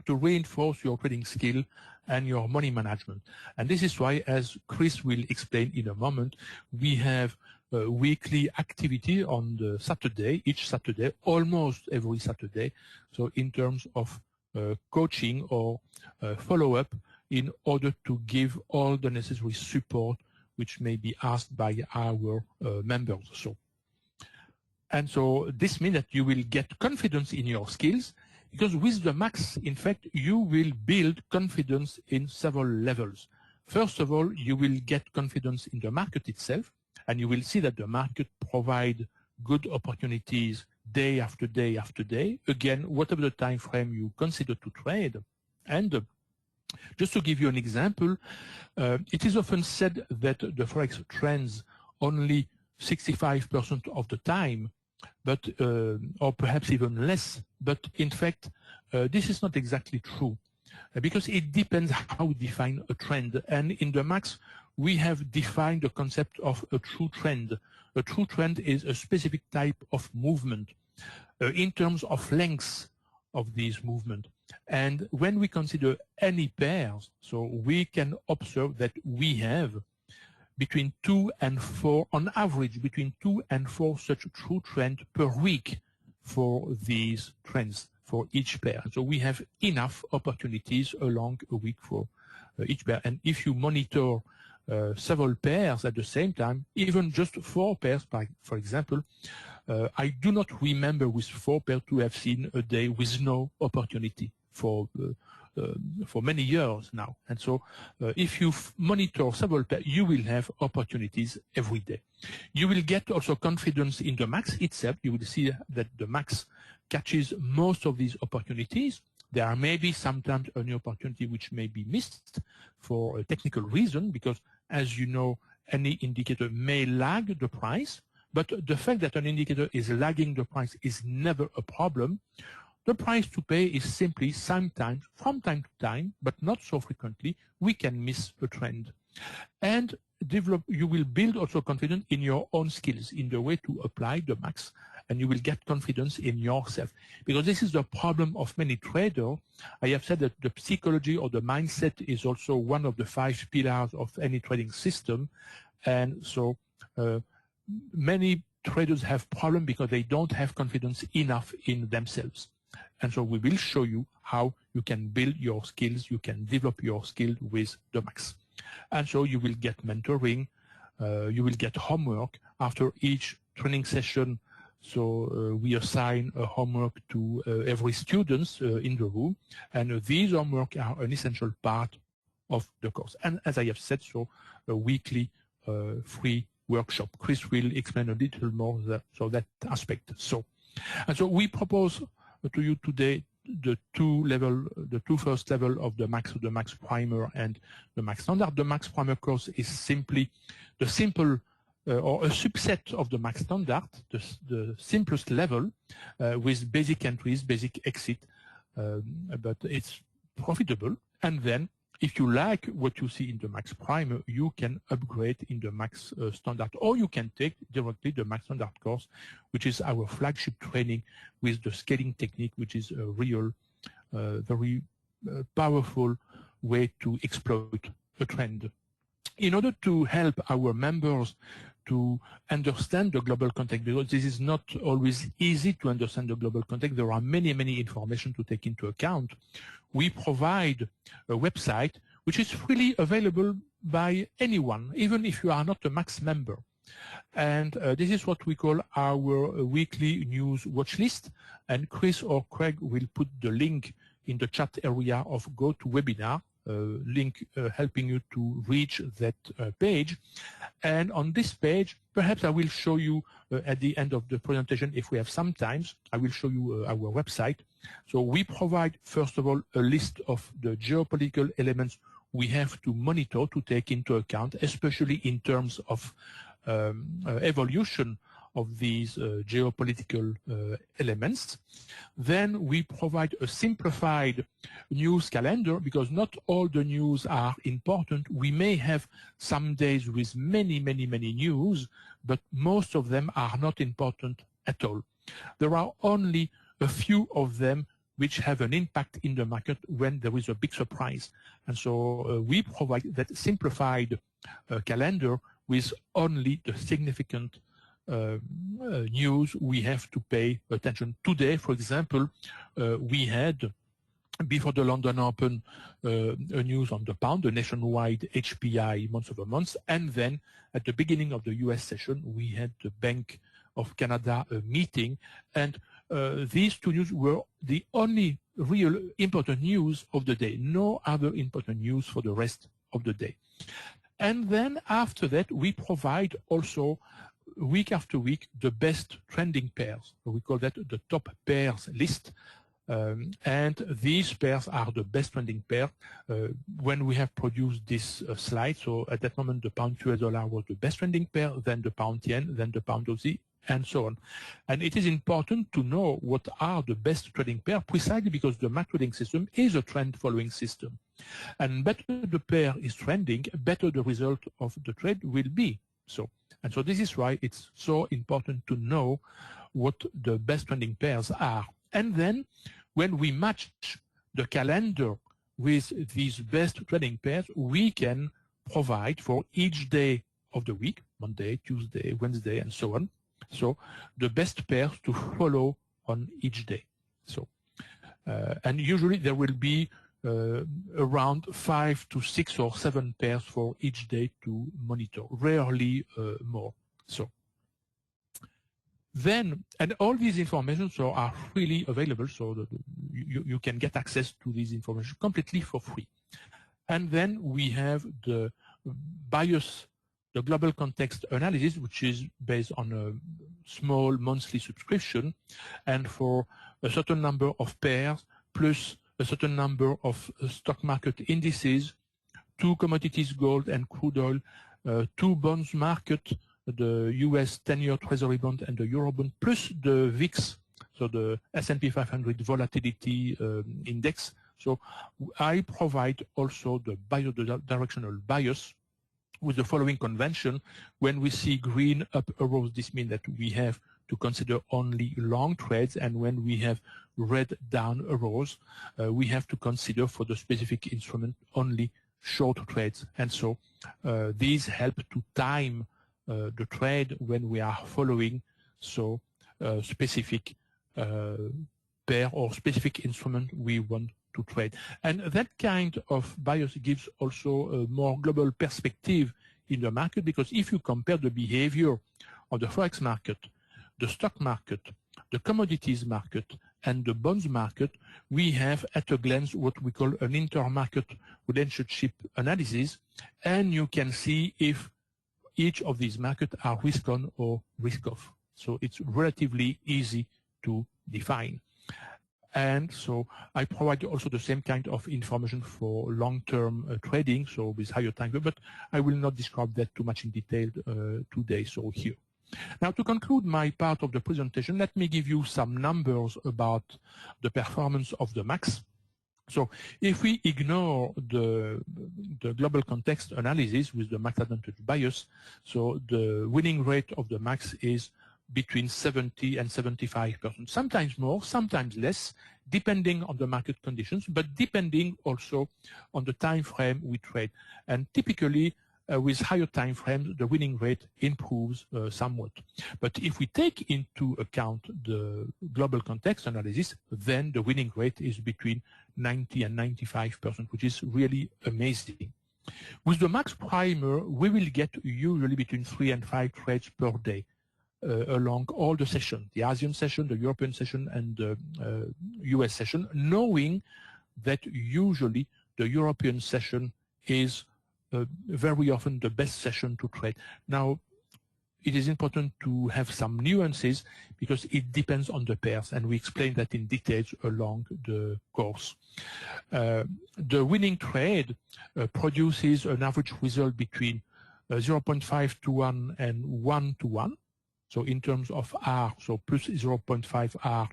to reinforce your trading skill and your money management. And this is why, as Chris will explain in a moment, we have a weekly activity on the Saturday, each Saturday, almost every Saturday. So in terms of coaching or follow-up in order to give all the necessary support which may be asked by our members. So this means that you will get confidence in your skills, because with the max, in fact, you will build confidence in several levels. First of all, you will get confidence in the market itself, and you will see that the market provides good opportunities day after day after day. Again, whatever the time frame you consider to trade. And Just to give you an example, it is often said that the Forex trends only 65% of the time, but or perhaps even less. But in fact, this is not exactly true, because it depends how we define a trend. And in the MAX, we have defined the concept of a true trend. A true trend is a specific type of movement in terms of lengths of these movement. And when we consider any pairs, so we can observe that we have between 2 and 4, on average, between 2 and 4 such true trends per week for these trends for each pair. So we have enough opportunities along a week for each pair. And if you monitor several pairs at the same time, even just 4 pairs, for example, I do not remember with 4 pairs to have seen a day with no opportunity for many years now. And so if you monitor several pairs, you will have opportunities every day. You will get also confidence in the MAX itself. You will see that the MAX catches most of these opportunities. There may be sometimes a new opportunity which may be missed for a technical reason, because as you know, any indicator may lag the price, but the fact that an indicator is lagging the price is never a problem. The price to pay is simply sometimes, from time to time, but not so frequently, we can miss a trend. And you will build also confidence in your own skills, in the way to apply the MAX, and you will get confidence in yourself. Because this is the problem of many traders. I have said that the psychology or the mindset is also one of the 5 pillars of any trading system. And so many traders have problems because they don't have confidence enough in themselves. And so we will show you how you can build your skills, you can develop your skill with the MAX. And so you will get mentoring, you will get homework after each training session. So we assign a homework to every student in the room, and these homework are an essential part of the course. And as I have said, so a weekly free workshop. Chris will explain a little more that aspect. So we propose to you today the two first level of the MAX Primer and the MAX Standard. The MAX Primer course is simply the simple or a subset of the MAX Standard, the simplest level with basic entries, basic exit, but it's profitable. And then if you like what you see in the MAX Primer, you can upgrade in the MAX Standard, or you can take directly the MAX Standard course, which is our flagship training with the scaling technique, which is a real, very powerful way to exploit a trend. In order to help our members to understand the global context, because this is not always easy to understand the global context, there are many information to take into account. We provide a website which is freely available by anyone, even if you are not a MAX member. And this is what we call our weekly news watch list. And Chris or Craig will put the link in the chat area of GoToWebinar, link helping you to reach that page. And on this page, perhaps I will show you at the end of the presentation, if we have some time, I will show you our website. So we provide, first of all, a list of the geopolitical elements we have to monitor, to take into account, especially in terms of evolution of these geopolitical elements. Then we provide a simplified news calendar, because not all the news are important. We may have some days with many news, but most of them are not important at all. There are only a few of them which have an impact in the market when there is a big surprise. And so we provide that simplified calendar with only the significant news we have to pay attention. Today, for example, we had, before the London Open, a news on the pound, the nationwide HPI month-over-month, and then at the beginning of the US session, we had the Bank of Canada meeting, and these two news were the only real important news of the day. No other important news for the rest of the day. And then after that, we provide also week after week the best trending pairs. We call that the top pairs list. And these pairs are the best trending pair. When we have produced this slide, so at that moment the pound US dollar was the best trending pair, then the pound yen, then the pound Aussie, and so on. And it is important to know what are the best trading pair precisely because the macro trading system is a trend following system. And better the pair is trending, better the result of the trade will be. So this is why it's so important to know what the best trending pairs are. And then when we match the calendar with these best trading pairs, we can provide for each day of the week, Monday, Tuesday, Wednesday, and so on. So the best pairs to follow on each day. So, and usually there will be around 5 to 6 or 7 pairs for each day to monitor, rarely more. So then, and all these information are freely available, so you can get access to these information completely for free. And then we have the bias, the global context analysis, which is based on a small monthly subscription, and for a certain number of pairs, plus a certain number of stock market indices, 2 commodities, gold and crude oil, 2 bonds market, the US 10-year Treasury bond and the Euro bond, plus the VIX, so the S&P 500 volatility index. So I provide also the directional bias with the following convention. When we see green up arrows, this means that we have to consider only long trades, and when we have red down arrows, we have to consider for the specific instrument only short trades. And so these help to time the trade when we are following specific pair or specific instrument we want to trade. And that kind of bias gives also a more global perspective in the market, because if you compare the behavior of the Forex market, the stock market, the commodities market, and the bonds market, we have at a glance what we call an intermarket relationship analysis, and you can see if each of these markets are risk on or risk off. So it's relatively easy to define. And so I provide also the same kind of information for long-term trading, so with higher time, but I will not describe that too much in detail today, so here. Now, to conclude my part of the presentation, let me give you some numbers about the performance of the MAX. So if we ignore the global context analysis with the max advantage bias, so the winning rate of the MAX is between 70 and 75%, sometimes more, sometimes less, depending on the market conditions, but depending also on the time frame we trade. And typically, with higher time frames, the winning rate improves somewhat. But if we take into account the global context analysis, then the winning rate is between 90 and 95%, which is really amazing. With the max primer, we will get usually between 3 and 5 trades per day along all the sessions, the Asian session, the European session, and the US session, knowing that usually the European session is very often the best session to trade. Now, it is important to have some nuances because it depends on the pairs, and we explain that in detail along the course. The winning trade produces an average result between 0.5 to 1 and 1 to 1. So in terms of R, so plus 0.5 R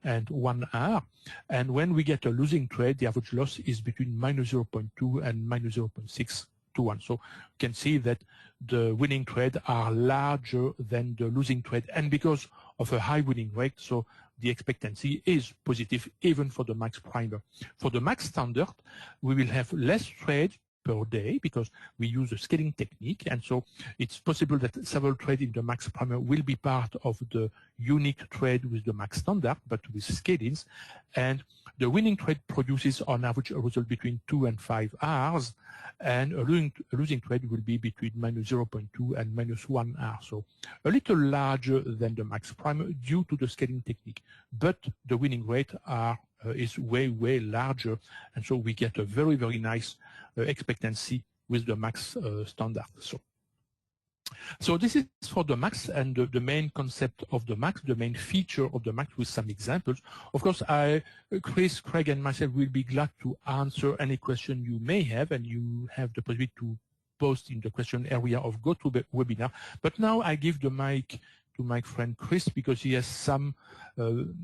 and 1 R. And when we get a losing trade, the average loss is between minus 0.2 and minus 0.6 to 1. So you can see that the winning trades are larger than the losing trade. And because of a high winning rate, so the expectancy is positive even for the max primer. For the max standard, we will have less trades per day because we use a scaling technique, and so it's possible that several trades in the max primer will be part of the unique trade with the max standard, but with scalings, and the winning trade produces on average a result between 2 and 5 Rs, and a losing trade will be between minus 0.2 and minus 1 R, so a little larger than the max primer due to the scaling technique, but the winning rate is way larger, and so we get a very nice expectancy with the max standard. So So this is for the Max, and the main concept of the Max, the main feature of the Max with some examples. Of course, Chris, Craig, and myself will be glad to answer any question you may have, and you have the possibility to post in the question area of GoToWebinar. But now I give the mic to my friend Chris, because he has some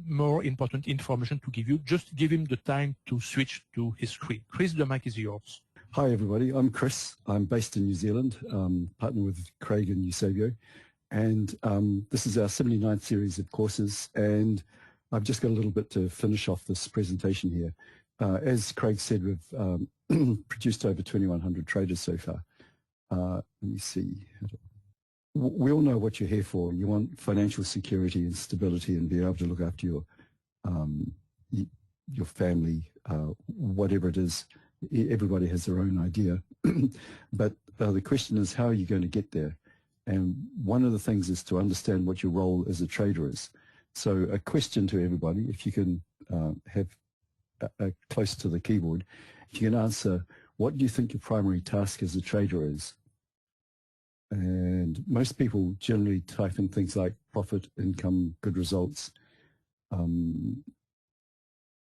more important information to give you. Just give him the time to switch to his screen. Chris, the mic is yours. Hi everybody, I'm Chris. I'm based in New Zealand, partner with Craig and Eusebio, and this is our 79th series of courses, and I've just got a little bit to finish off this presentation here. As Craig said, we've produced over 2,100 traders so far. Let me see. We all know what you're here for. You want financial security and stability and be able to look after your family, whatever it is. Everybody has their own idea, but the question is, how are you going to get there? And one of the things is to understand what your role as a trader is. So a question to everybody, if you can have close to the keyboard, if you can answer, what do you think your primary task as a trader is? And most people generally type in things like profit, income, good results.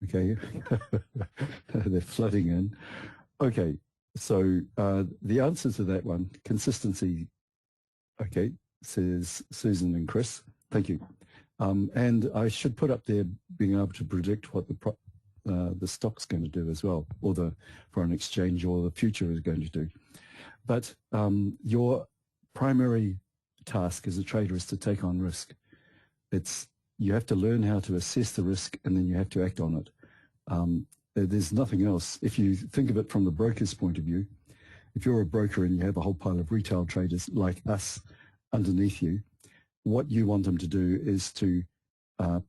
Okay, they're flooding in. Okay, so the answer to that one, consistency, okay, says Susan and Chris. Thank you. And I should put up there being able to predict what the stock's going to do as well, or the foreign exchange, or the future is going to do. But your primary task as a trader is to take on risk. You have to learn how to assess the risk, and then you have to act on it. There's nothing else. If you think of it from the broker's point of view, if you're a broker and you have a whole pile of retail traders like us underneath you, what you want them to do is to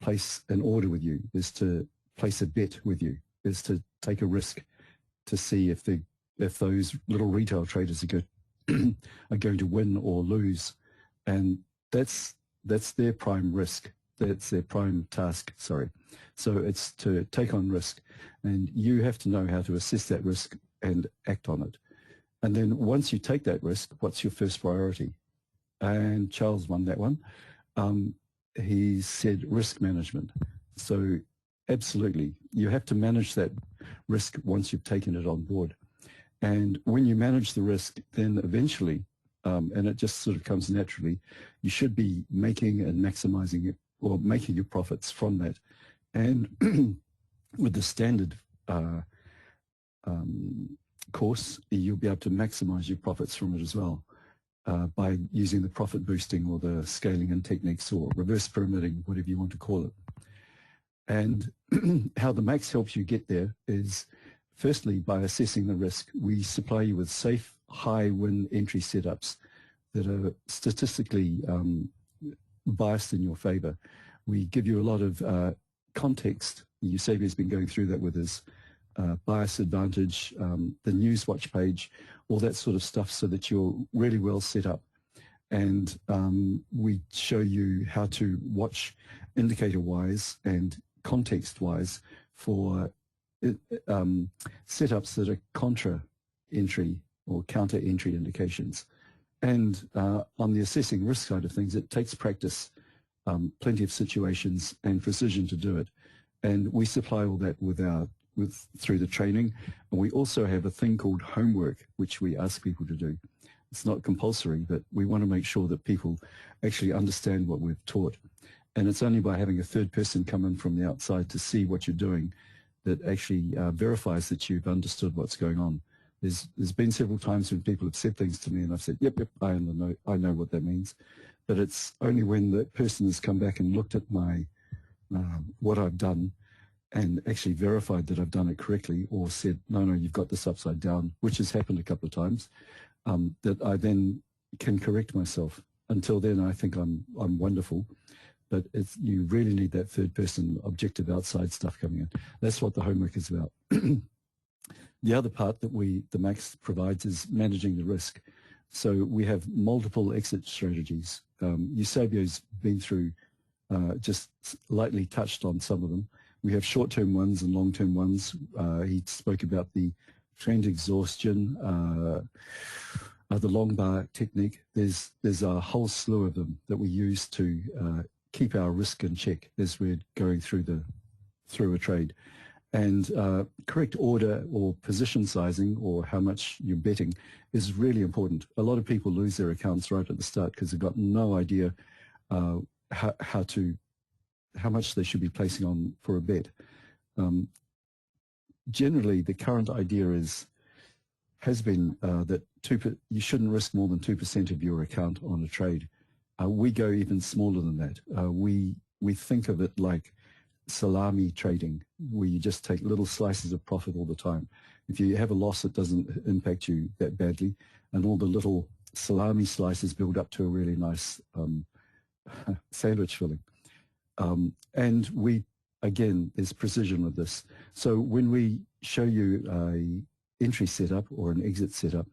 place an order with you, is to place a bet with you, is to take a risk to see if those little retail traders are going to win or lose. And that's their prime risk. That's their prime task, sorry. So it's to take on risk, and you have to know how to assess that risk and act on it. And then once you take that risk, what's your first priority? And Charles won that one. He said risk management. So absolutely, you have to manage that risk once you've taken it on board. And when you manage the risk, then eventually, and it just sort of comes naturally, you should be making and maximizing it, or making your profits from that. And with the standard course, you'll be able to maximize your profits from it as well by using the profit boosting or the scaling in techniques, or reverse pyramiding, whatever you want to call it. And how the Max helps you get there is, firstly, by assessing the risk. We supply you with safe, high win entry setups that are statistically biased in your favor. We give you a lot of context. Eusebio has been going through that with his bias advantage, the news watch page, all that sort of stuff, so that you're really well set up. And we show you how to watch indicator-wise and context-wise for setups that are contra-entry or counter-entry indications. And on the assessing risk side of things, it takes practice, plenty of situations, and precision to do it. And we supply all that through the training. And we also have a thing called homework, which we ask people to do. It's not compulsory, but we want to make sure that people actually understand what we've taught. And it's only by having a third person come in from the outside to see what you're doing that actually verifies that you've understood what's going on. There's been several times when people have said things to me and I've said, yep, I know what that means. But it's only when the person has come back and looked at my what I've done and actually verified that I've done it correctly, or said, no, you've got this upside down, which has happened a couple of times, that I then can correct myself. Until then, I think I'm wonderful. But you really need that third person, objective outside stuff coming in. That's what the homework is about. The other part that the Max provides is managing the risk. So we have multiple exit strategies. Eusebio's been through, just lightly touched on some of them. We have short-term ones and long-term ones. He spoke about the trend exhaustion. The long bar technique, there's a whole slew of them that we use to keep our risk in check as we're going through a trade. And correct order or position sizing, or how much you're betting, is really important. A lot of people lose their accounts right at the start because they've got no idea how much they should be placing on for a bet. Generally, the current idea has been that you shouldn't risk more than 2% of your account on a trade. We go even smaller than that. We think of it like salami trading, where you just take little slices of profit all the time. If you have a loss, it doesn't impact you that badly, and all the little salami slices build up to a really nice sandwich filling. And again, there's precision with this. So when we show you a entry setup or an exit setup,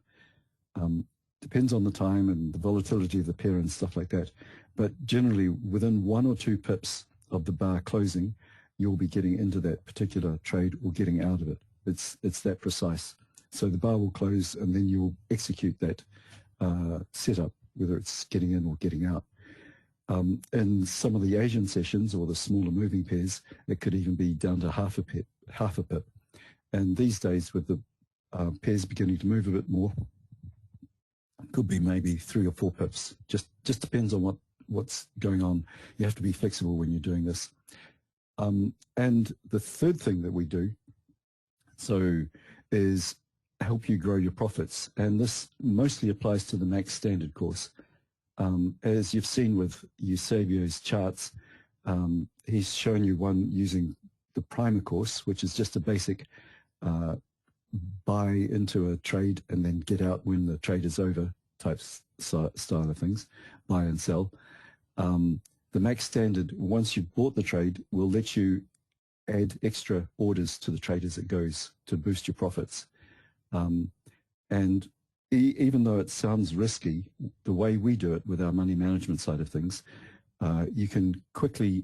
depends on the time and the volatility of the pair and stuff like that, but generally within 1 or 2 pips of the bar closing, you'll be getting into that particular trade or getting out of it. It's that precise. So the bar will close and then you'll execute that setup, whether it's getting in or getting out. In some of the Asian sessions or the smaller moving pairs, it could even be down to half a pip. And these days, with the pairs beginning to move a bit more, it could be maybe 3 or 4 pips. Just depends on what's going on. You have to be flexible when you're doing this. And the third thing that we do is help you grow your profits. And this mostly applies to the Max Standard course. As you've seen with Eusebio's charts, he's shown you one using the primer course, which is just a basic buy into a trade and then get out when the trade is over type style of things, buy and sell. The Max Standard, once you've bought the trade, will let you add extra orders to the trade as it goes to boost your profits. And even though it sounds risky, the way we do it with our money management side of things, you can quickly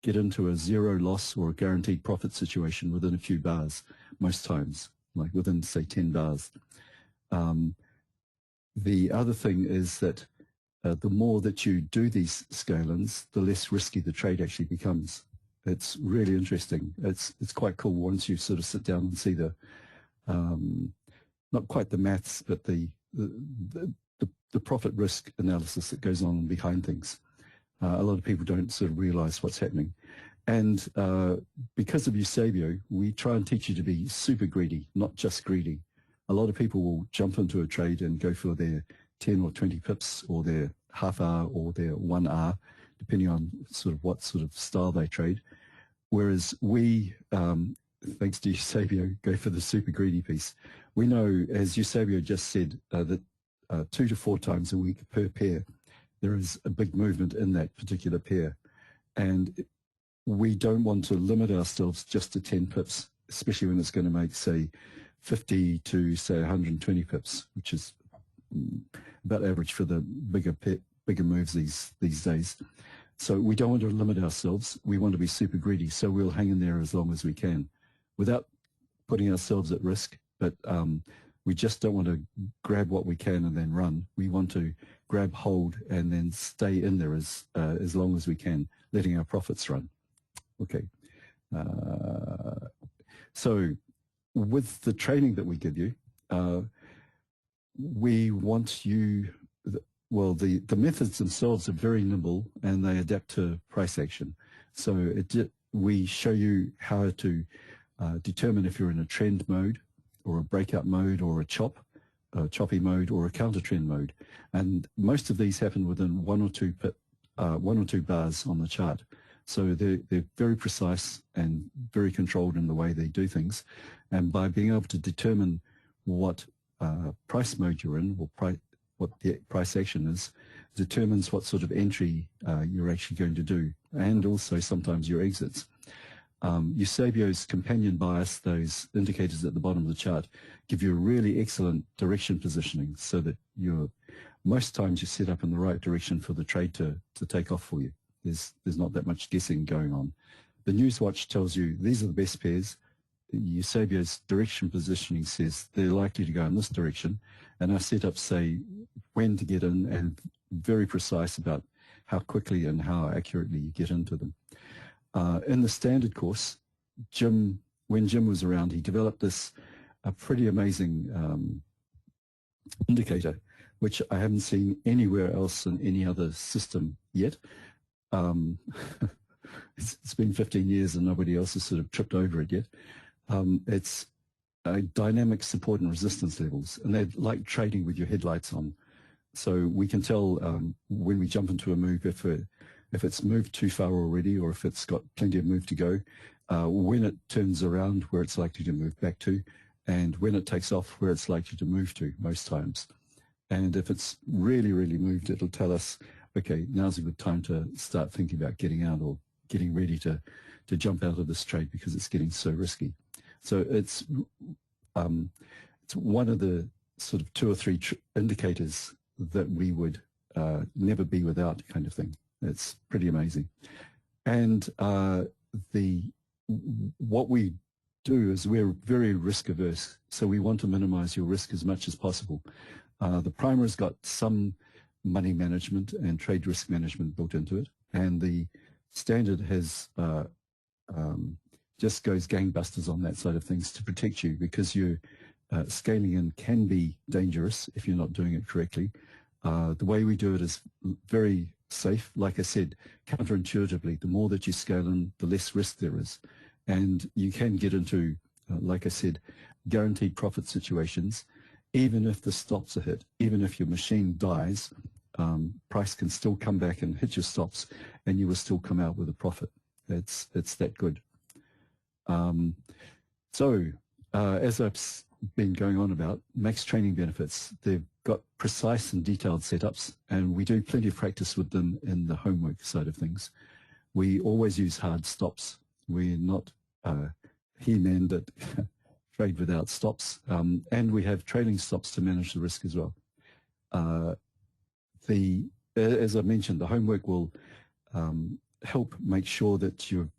get into a zero loss or a guaranteed profit situation within a few bars, most times, like within, say, 10 bars. The other thing is that the more that you do these scale-ins, the less risky the trade actually becomes. It's really interesting. It's quite cool once you sort of sit down and see the not quite the maths, but the profit risk analysis that goes on behind things. A lot of people don't sort of realize what's happening. And because of Eusebio, we try and teach you to be super greedy, not just greedy. A lot of people will jump into a trade and go for their 10 or 20 pips or their half hour or their 1 hour, depending on sort of what sort of style they trade. Whereas we, thanks to Eusebio, go for the super greedy piece. We know, as Eusebio just said, that 2 to 4 times a week per pair, there is a big movement in that particular pair. And we don't want to limit ourselves just to 10 pips, especially when it's going to make, say, 50 to, say, 120 pips, which is about average for the bigger moves these days. So we don't want to limit ourselves. We want to be super greedy, so we'll hang in there as long as we can without putting ourselves at risk. But we just don't want to grab what we can and then run. We want to grab hold and then stay in there as long as we can, letting our profits run. Okay. So with the training that we give you, we want you, well, the methods themselves are very nimble and they adapt to price action. So we show you how to determine if you're in a trend mode or a breakout mode or a choppy mode or a counter trend mode. And most of these happen within 1 or 2 bars on the chart. So they're very precise and very controlled in the way they do things. And by being able to determine what price mode you're in, or what the price action is, determines what sort of entry you're actually going to do, and also sometimes your exits. Eusebio's companion bias, those indicators at the bottom of the chart, give you a really excellent direction positioning so that most times you're set up in the right direction for the trade to take off for you. There's not that much guessing going on. The Newswatch tells you these are the best pairs, Eusebio's direction positioning says they're likely to go in this direction, and our setups say when to get in and very precise about how quickly and how accurately you get into them. In the standard course, when Jim was around, he developed this pretty amazing indicator, which I haven't seen anywhere else in any other system yet. It's been 15 years and nobody else has sort of tripped over it yet. It's dynamic support and resistance levels, and they're like trading with your headlights on. So we can tell when we jump into a move if it's moved too far already, or if it's got plenty of move to go, when it turns around, where it's likely to move back to, and when it takes off, where it's likely to move to most times. And if it's really, really moved, it'll tell us, okay, now's a good time to start thinking about getting out or getting ready to jump out of this trade because it's getting so risky. So it's one of the sort of 2 or 3 indicators that we would never be without, kind of thing. It's pretty amazing. And what we do is we're very risk averse, so we want to minimize your risk as much as possible. The primer's got some money management and trade risk management built into it, and the standard has just goes gangbusters on that side of things to protect you, because your scaling in can be dangerous if you're not doing it correctly. The way we do it is very safe. Like I said, counterintuitively, the more that you scale in, the less risk there is. And you can get into, like I said, guaranteed profit situations. Even if the stops are hit, even if your machine dies, price can still come back and hit your stops, and you will still come out with a profit. It's that good. As I've been going on about, Max training benefits, they've got precise and detailed setups, and we do plenty of practice with them in the homework side of things. We always use hard stops. We're not He-Man that trade without stops, and we have trailing stops to manage the risk as well. As I mentioned, the homework will help make sure that you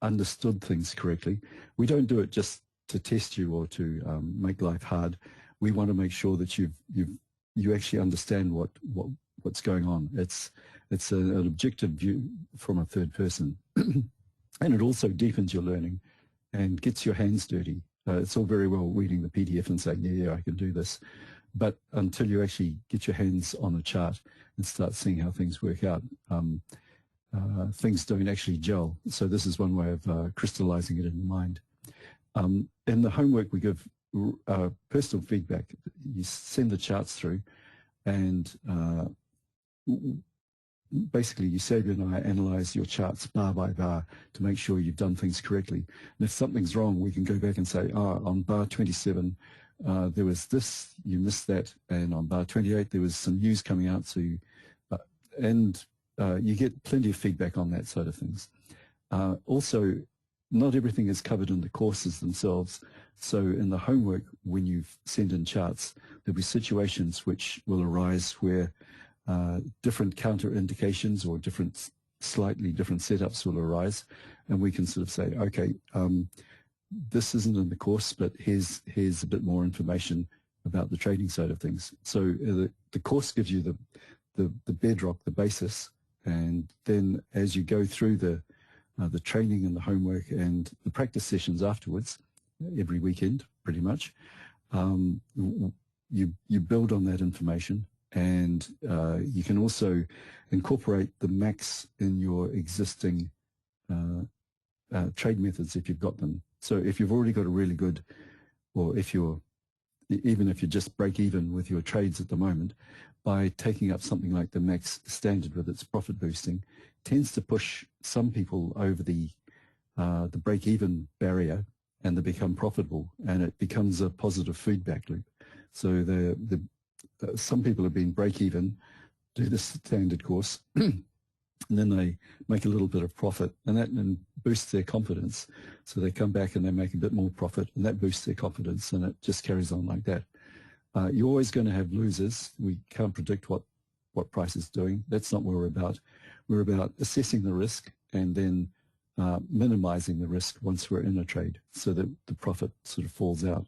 understood things correctly. We don't do it just to test you or to make life hard. We want to make sure that you actually understand what's going on. It's an objective view from a third person, and it also deepens your learning and gets your hands dirty. It's all very well reading the PDF and saying, yeah, I can do this. But until you actually get your hands on a chart and start seeing how things work out, things don't actually gel. So this is one way of crystallizing it in your mind. In the homework, we give personal feedback. You send the charts through, and basically Eusebio and I analyze your charts bar by bar to make sure you've done things correctly. And if something's wrong, we can go back and say, on bar 27, there was this, you missed that, and on bar 28, there was some news coming out, so you get plenty of feedback on that side of things. Also, not everything is covered in the courses themselves. So in the homework, when you send in charts, there'll be situations which will arise where different counter indications or slightly different setups will arise, and we can sort of say, okay, this isn't in the course, but here's a bit more information about the trading side of things. So the course gives you the bedrock, the basis, and then as you go through the training and the homework and the practice sessions afterwards, every weekend pretty much, you build on that information, and you can also incorporate the max in your existing trade methods if you've got them. So if you've already got a really good, or even if you just break even with your trades at the moment, by taking up something like the max standard with its profit boosting, tends to push some people over the break-even barrier, and they become profitable, and it becomes a positive feedback loop. So some people have been break-even, do the standard course, and then they make a little bit of profit, and that then boosts their confidence. So they come back and they make a bit more profit, and that boosts their confidence, and it just carries on like that. You're always going to have losers. We can't predict what price is doing. That's not what we're about. We're about assessing the risk and then minimizing the risk once we're in a trade so that the profit sort of falls out.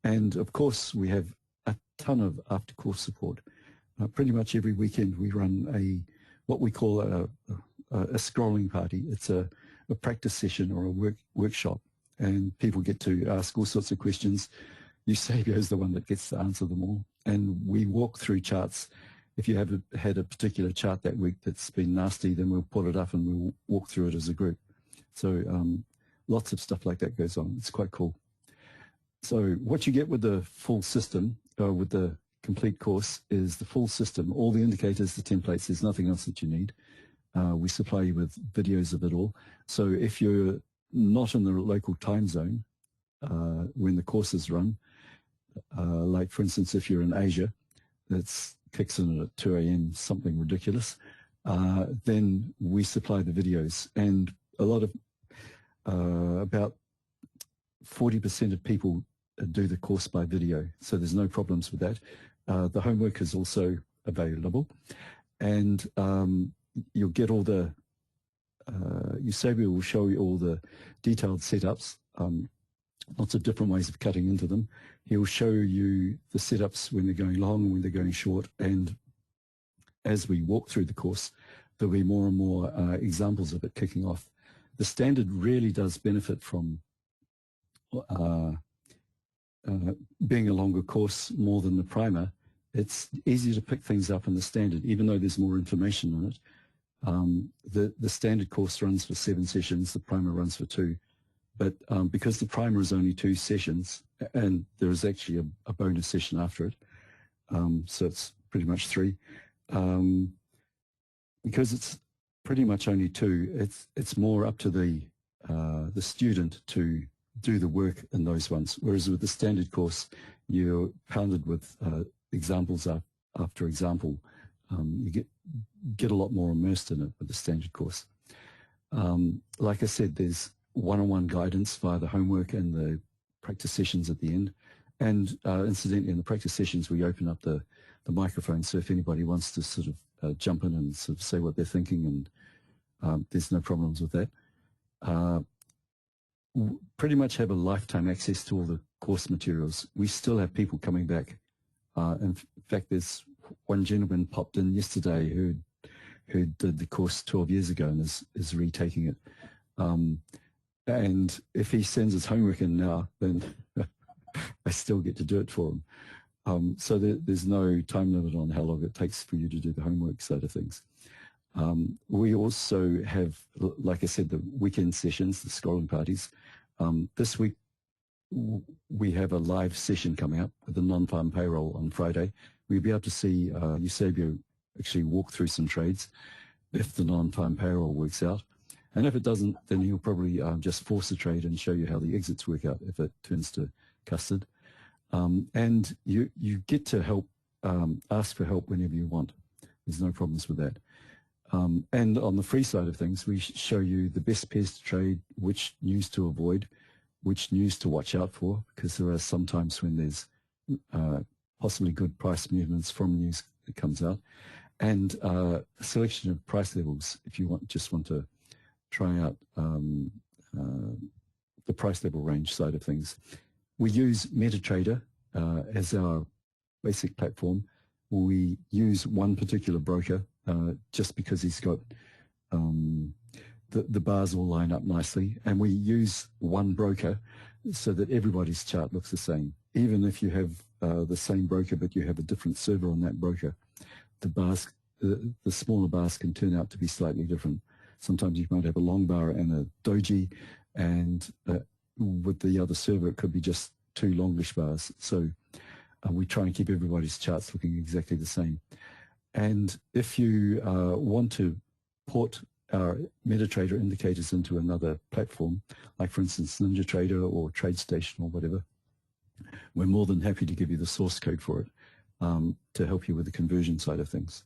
And of course, we have a ton of after-course support. Pretty much every weekend we run what we call a scrolling party. It's a practice session or a workshop, and people get to ask all sorts of questions. Eusebio is the one that gets to answer them all. And we walk through charts. If you have had a particular chart that week that's been nasty, then we'll pull it up and we'll walk through it as a group. So lots of stuff like that goes on. It's quite cool. So what you get with the full system, with the complete course, is the full system. All the indicators, the templates, there's nothing else that you need. We supply you with videos of it all. So if you're not in the local time zone when the courses run, like for instance, if you're in Asia, that kicks in at 2 a.m., something ridiculous, then we supply the videos. And a lot of, about 40% of people do the course by video, so there's no problems with that. The homework is also available, and you'll get all the, Eusebio will show you all the detailed setups, lots of different ways of cutting into them. He'll show you the setups when they're going long and when they're going short, and as we walk through the course, there'll be more and more examples of it kicking off. The standard really does benefit from being a longer course more than the primer. It's easier to pick things up in the standard, even though there's more information on it. The standard course runs for 7 sessions, the primer runs for 2. But because the primer is only 2 sessions, and there is actually a bonus session after it, so it's pretty much 3. Because it's pretty much only 2, it's more up to the student to do the work in those ones. Whereas with the standard course, you're pounded with examples after example. You get a lot more immersed in it with the standard course. Like I said, there's one-on-one guidance via the homework and the practice sessions at the end. And incidentally, in the practice sessions, we open up the microphone, so if anybody wants to sort of jump in and sort of say what they're thinking, and there's no problems with that. Pretty much have a lifetime access to all the course materials. We still have people coming back. In fact, there's one gentleman popped in yesterday who did the course 12 years ago and is retaking it. And if he sends his homework in now, then I still get to do it for him. So there's no time limit on how long it takes for you to do the homework side of things. We also have, like I said, the weekend sessions, the scrolling parties. This week, we have a live session coming up with the non-farm payroll on Friday. We'll be able to see Eusebio actually walk through some trades if the non-farm payroll works out. And if it doesn't, then he'll probably just force a trade and show you how the exits work out if it turns to custard. And you get to help, ask for help whenever you want. There's no problems with that. And on the free side of things, we show you the best pairs to trade, which news to avoid, which news to watch out for, because there are some times when there's possibly good price movements from news that comes out, and a selection of price levels if you just want to try out the price level range side of things. We use Metatrader as our basic platform. We use one particular broker just because he's got the bars all line up nicely, and we use one broker so that everybody's chart looks the same. Even if you have the same broker but you have a different server on that broker, the smaller bars can turn out to be slightly different. Sometimes you might have a long bar and a doji, and with the other server it could be just 2 longish bars. So we try and keep everybody's charts looking exactly the same. And if you want to port our Metatrader indicators into another platform, like for instance NinjaTrader or TradeStation or whatever, we're more than happy to give you the source code for it to help you with the conversion side of things.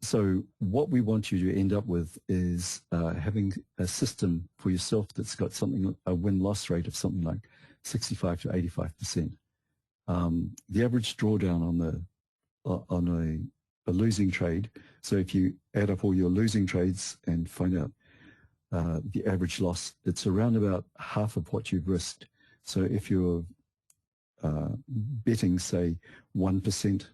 So what we want you to end up with is having a system for yourself that's got something, a win-loss rate of something like 65 to 85%. The average drawdown on a losing trade, so if you add up all your losing trades and find out the average loss, it's around about half of what you've risked. So if you're betting, say, 1%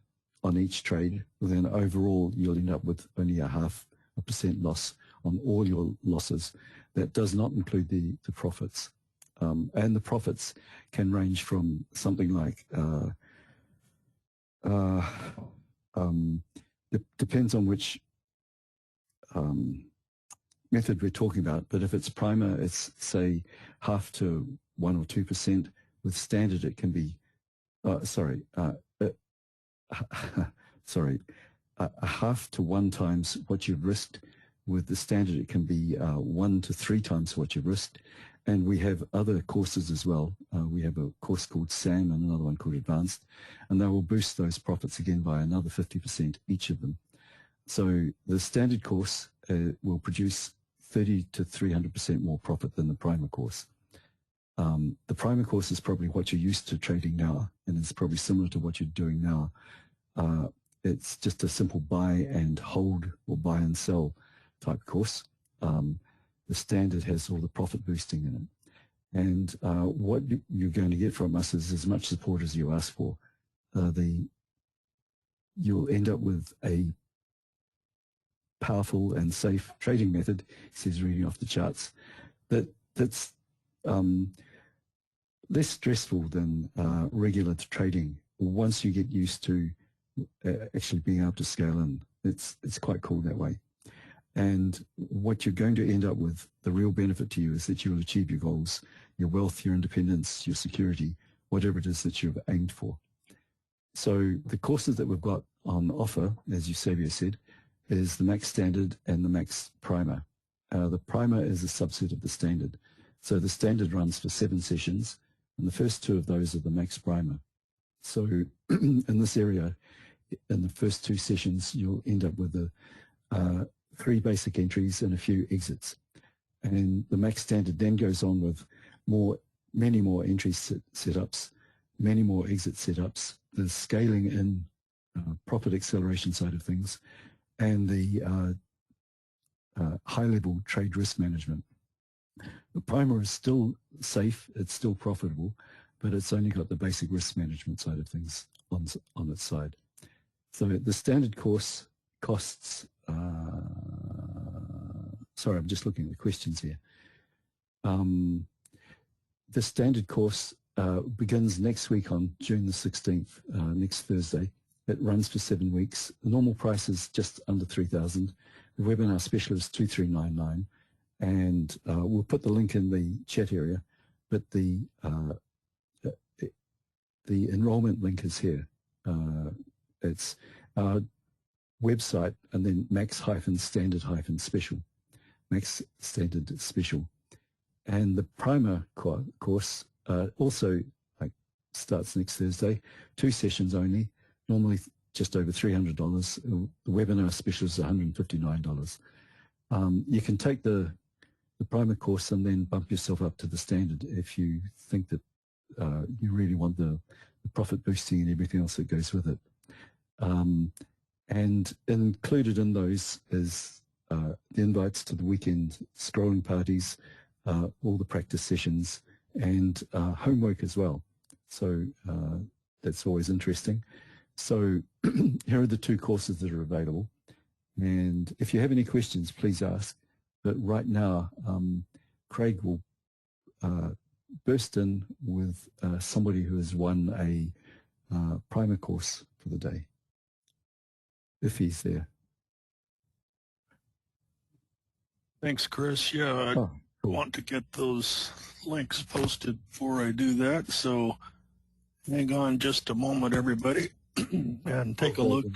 on each trade, then overall you'll end up with only 0.5% loss on all your losses. That does not include the profits. And the profits can range from something like, it depends on which method we're talking about, but if it's primer, it's say 0.5 to 1 or 2%. With standard, it can be, sorry, 0.5 to 1 times what you've risked. With the standard, it can be 1 to 3 times what you've risked. And we have other courses as well. We have a course called SAM and another one called Advanced, and they will boost those profits again by another 50%, each of them. So the standard course will produce 30 to 300% more profit than the primer course. The primer course is probably what you're used to trading now, and it's probably similar to what you're doing now. It's just a simple buy and hold or buy and sell type course. The standard has all the profit boosting in it. And what you're going to get from us is as much support as you ask for. You'll end up with a powerful and safe trading method, says reading off the charts, that's less stressful than regular trading once you get used to actually being able to scale in. It's quite cool that way. And what you're going to end up with, the real benefit to you, is that you will achieve your goals, your wealth, your independence, your security, whatever it is that you've aimed for. So the courses that we've got on offer, as Eusebio said, is the Max Standard and the Max Primer. The Primer is a subset of the Standard. So the Standard runs for 7 sessions, and the first 2 of those are the Max Primer. So in this area, in the first 2 sessions, you'll end up with 3 basic entries and a few exits. And the Max Standard then goes on with many more entry setups, many more exit setups, the scaling in profit acceleration side of things, and the high-level trade risk management. The primer is still safe, it's still profitable, but it's only got the basic risk management side of things on its side. So the standard course costs, sorry, I'm just looking at the questions here. The standard course begins next week on June the 16th, next Thursday. It runs for 7 weeks. The normal price is just under $3,000. The webinar special is $2,399. And we'll put the link in the chat area, but the enrollment link is here. It's our website and then max-standard-special, Max Standard Special. And the primer course also starts next Thursday, 2 sessions only, normally just over $300. The webinar special is $159. You can take the primer course and then bump yourself up to the standard if you think that you really want the profit boosting and everything else that goes with it. And included in those is the invites to the weekend scrolling parties, all the practice sessions, and homework as well. So that's always interesting. So here are the 2 courses that are available. And if you have any questions, please ask. But right now, Craig will burst in with somebody who has won a primer course for the day, if he's there. Thanks, Chris. Yeah, I want to get those links posted before I do that. So hang on just a moment, everybody, and take a look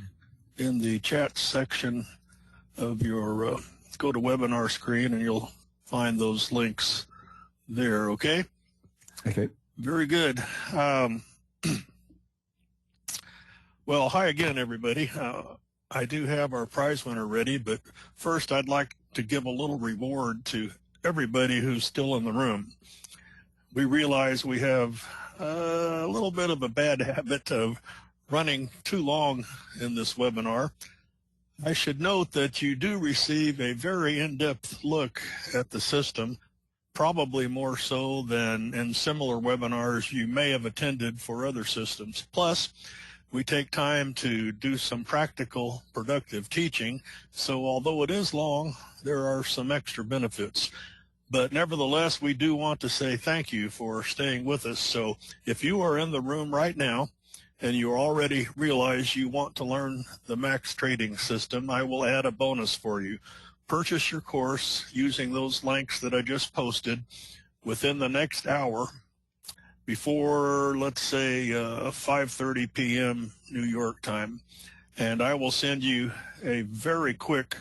in the chat section of your GoToWebinar screen, and you'll find those links there, okay? Okay. Very good. Well, hi again, everybody. I do have our prize winner ready, but first I'd like to give a little reward to everybody who's still in the room. We realize we have a little bit of a bad habit of running too long in this webinar. I should note that you do receive a very in-depth look at the system, probably more so than in similar webinars you may have attended for other systems. Plus, we take time to do some practical, productive teaching, so although it is long, there are some extra benefits. But nevertheless, we do want to say thank you for staying with us. So if you are in the room right now and you already realize you want to learn the max trading system, I will add a bonus for you. Purchase your course using those links that I just posted within the next hour before, let's say, 5:30 p.m. New York time, and I will send you a very quick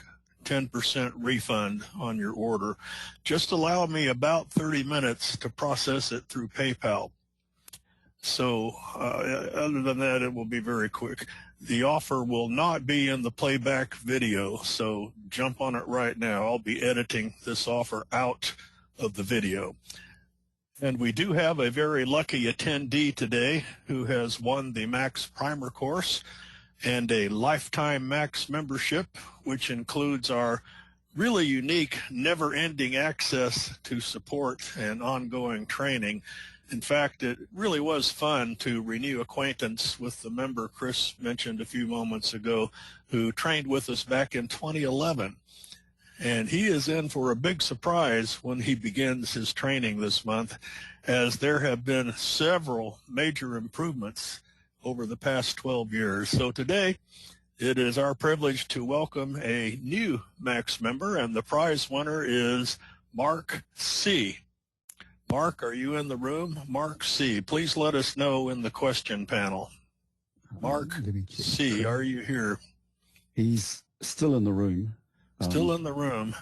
10% refund on your order. Just allow me about 30 minutes to process it through PayPal. So other than that, it will be very quick. The offer will not be in the playback video, so jump on it right now. I'll be editing this offer out of the video. And we do have a very lucky attendee today who has won the Max Primer course and a lifetime Max membership, which includes our really unique, never-ending access to support and ongoing training. In fact, it really was fun to renew acquaintance with the member Chris mentioned a few moments ago, who trained with us back in 2011. And he is in for a big surprise when he begins his training this month, as there have been several major improvements over the past 12 years. So today, it is our privilege to welcome a new Max member, and the prize winner is Mark C. Mark, are you in the room? Mark C. Please let us know in the question panel. Mark C., are you here? He's still in the room. Still in the room.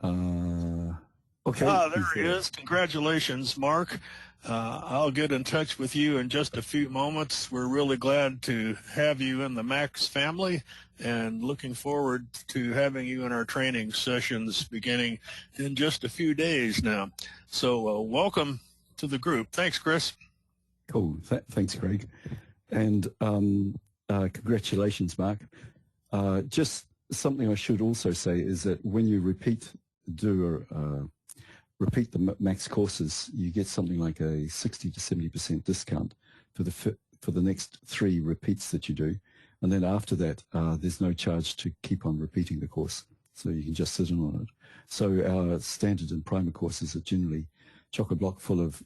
Okay. There he is. Congratulations, Mark. I'll get in touch with you in just a few moments. We're really glad to have you in the Max family and looking forward to having you in our training sessions beginning in just a few days now. So welcome to the group. Thanks, Chris. Cool. Thanks, Craig. And congratulations, Mark. Just something I should also say is that when you repeat the Max courses, you get something like a 60 to 70% discount for the next 3 repeats that you do. And then after that, there's no charge to keep on repeating the course. So you can just sit in on it. So our standard and primer courses are generally chock-a-block full of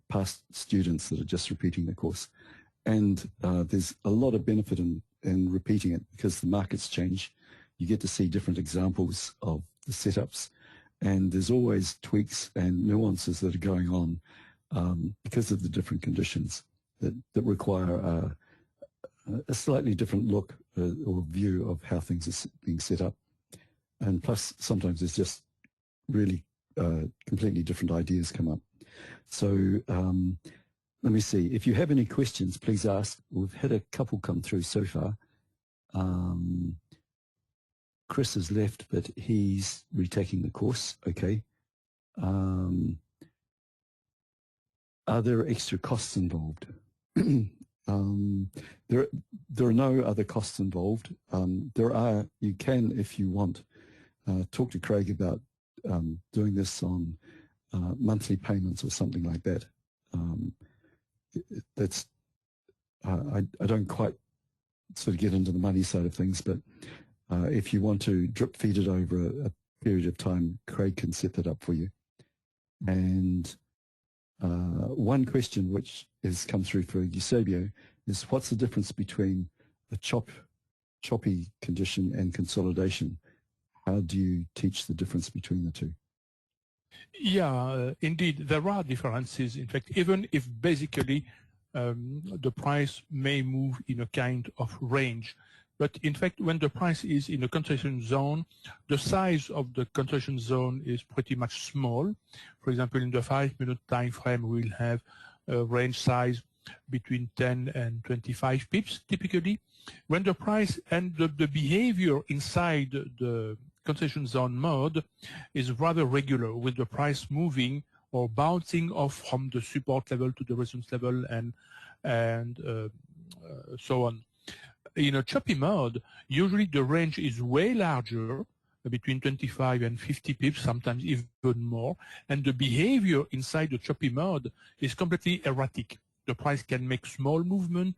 past students that are just repeating the course. And there's a lot of benefit in repeating it because the markets change. You get to see different examples of the setups. And there's always tweaks and nuances that are going on because of the different conditions that require a slightly different look or view of how things are being set up. And plus, sometimes there's just really completely different ideas come up. So let me see. If you have any questions, please ask. We've had a couple come through so far. Chris has left, but he's retaking the course. Okay. Are there extra costs involved? There are no other costs involved. You can, if you want, talk to Craig about doing this on monthly payments or something like that. I don't quite sort of get into the money side of things, but if you want to drip feed it over a period of time, Craig can set that up for you. And one question which has come through for Eusebio is, what's the difference between a choppy condition and consolidation? How do you teach the difference between the two? Yeah, indeed, there are differences. In fact, even if basically the price may move in a kind of range. But in fact, when the price is in a concession zone, the size of the concession zone is pretty much small. For example, in the 5-minute time frame, we'll have a range size between 10 and 25 pips, typically. When the price and the behavior inside the concession zone mode is rather regular, with the price moving or bouncing off from the support level to the resistance level and so on. in a choppy mode, usually the range is way larger, between 25 and 50 pips, sometimes even more, and the behavior inside the choppy mode is completely erratic. The price can make small movement,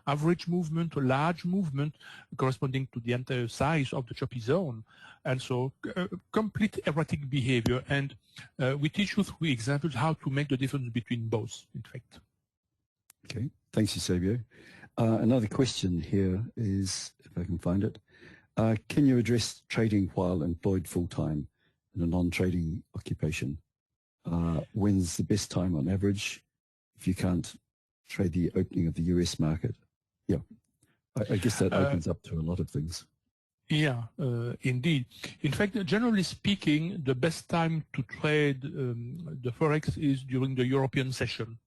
average movement, large movement, corresponding to the entire size of the choppy zone. And so complete erratic behavior. And we teach you through examples how to make the difference between both, in fact. Okay, thanks, Eusebio. Another question here is, if I can find it, can you address trading while employed full-time in a non-trading occupation? When's the best time on average if you can't trade the opening of the US market? Yeah, I guess that opens up to a lot of things. Yeah, indeed. In fact, generally speaking, the best time to trade the Forex is during the European session.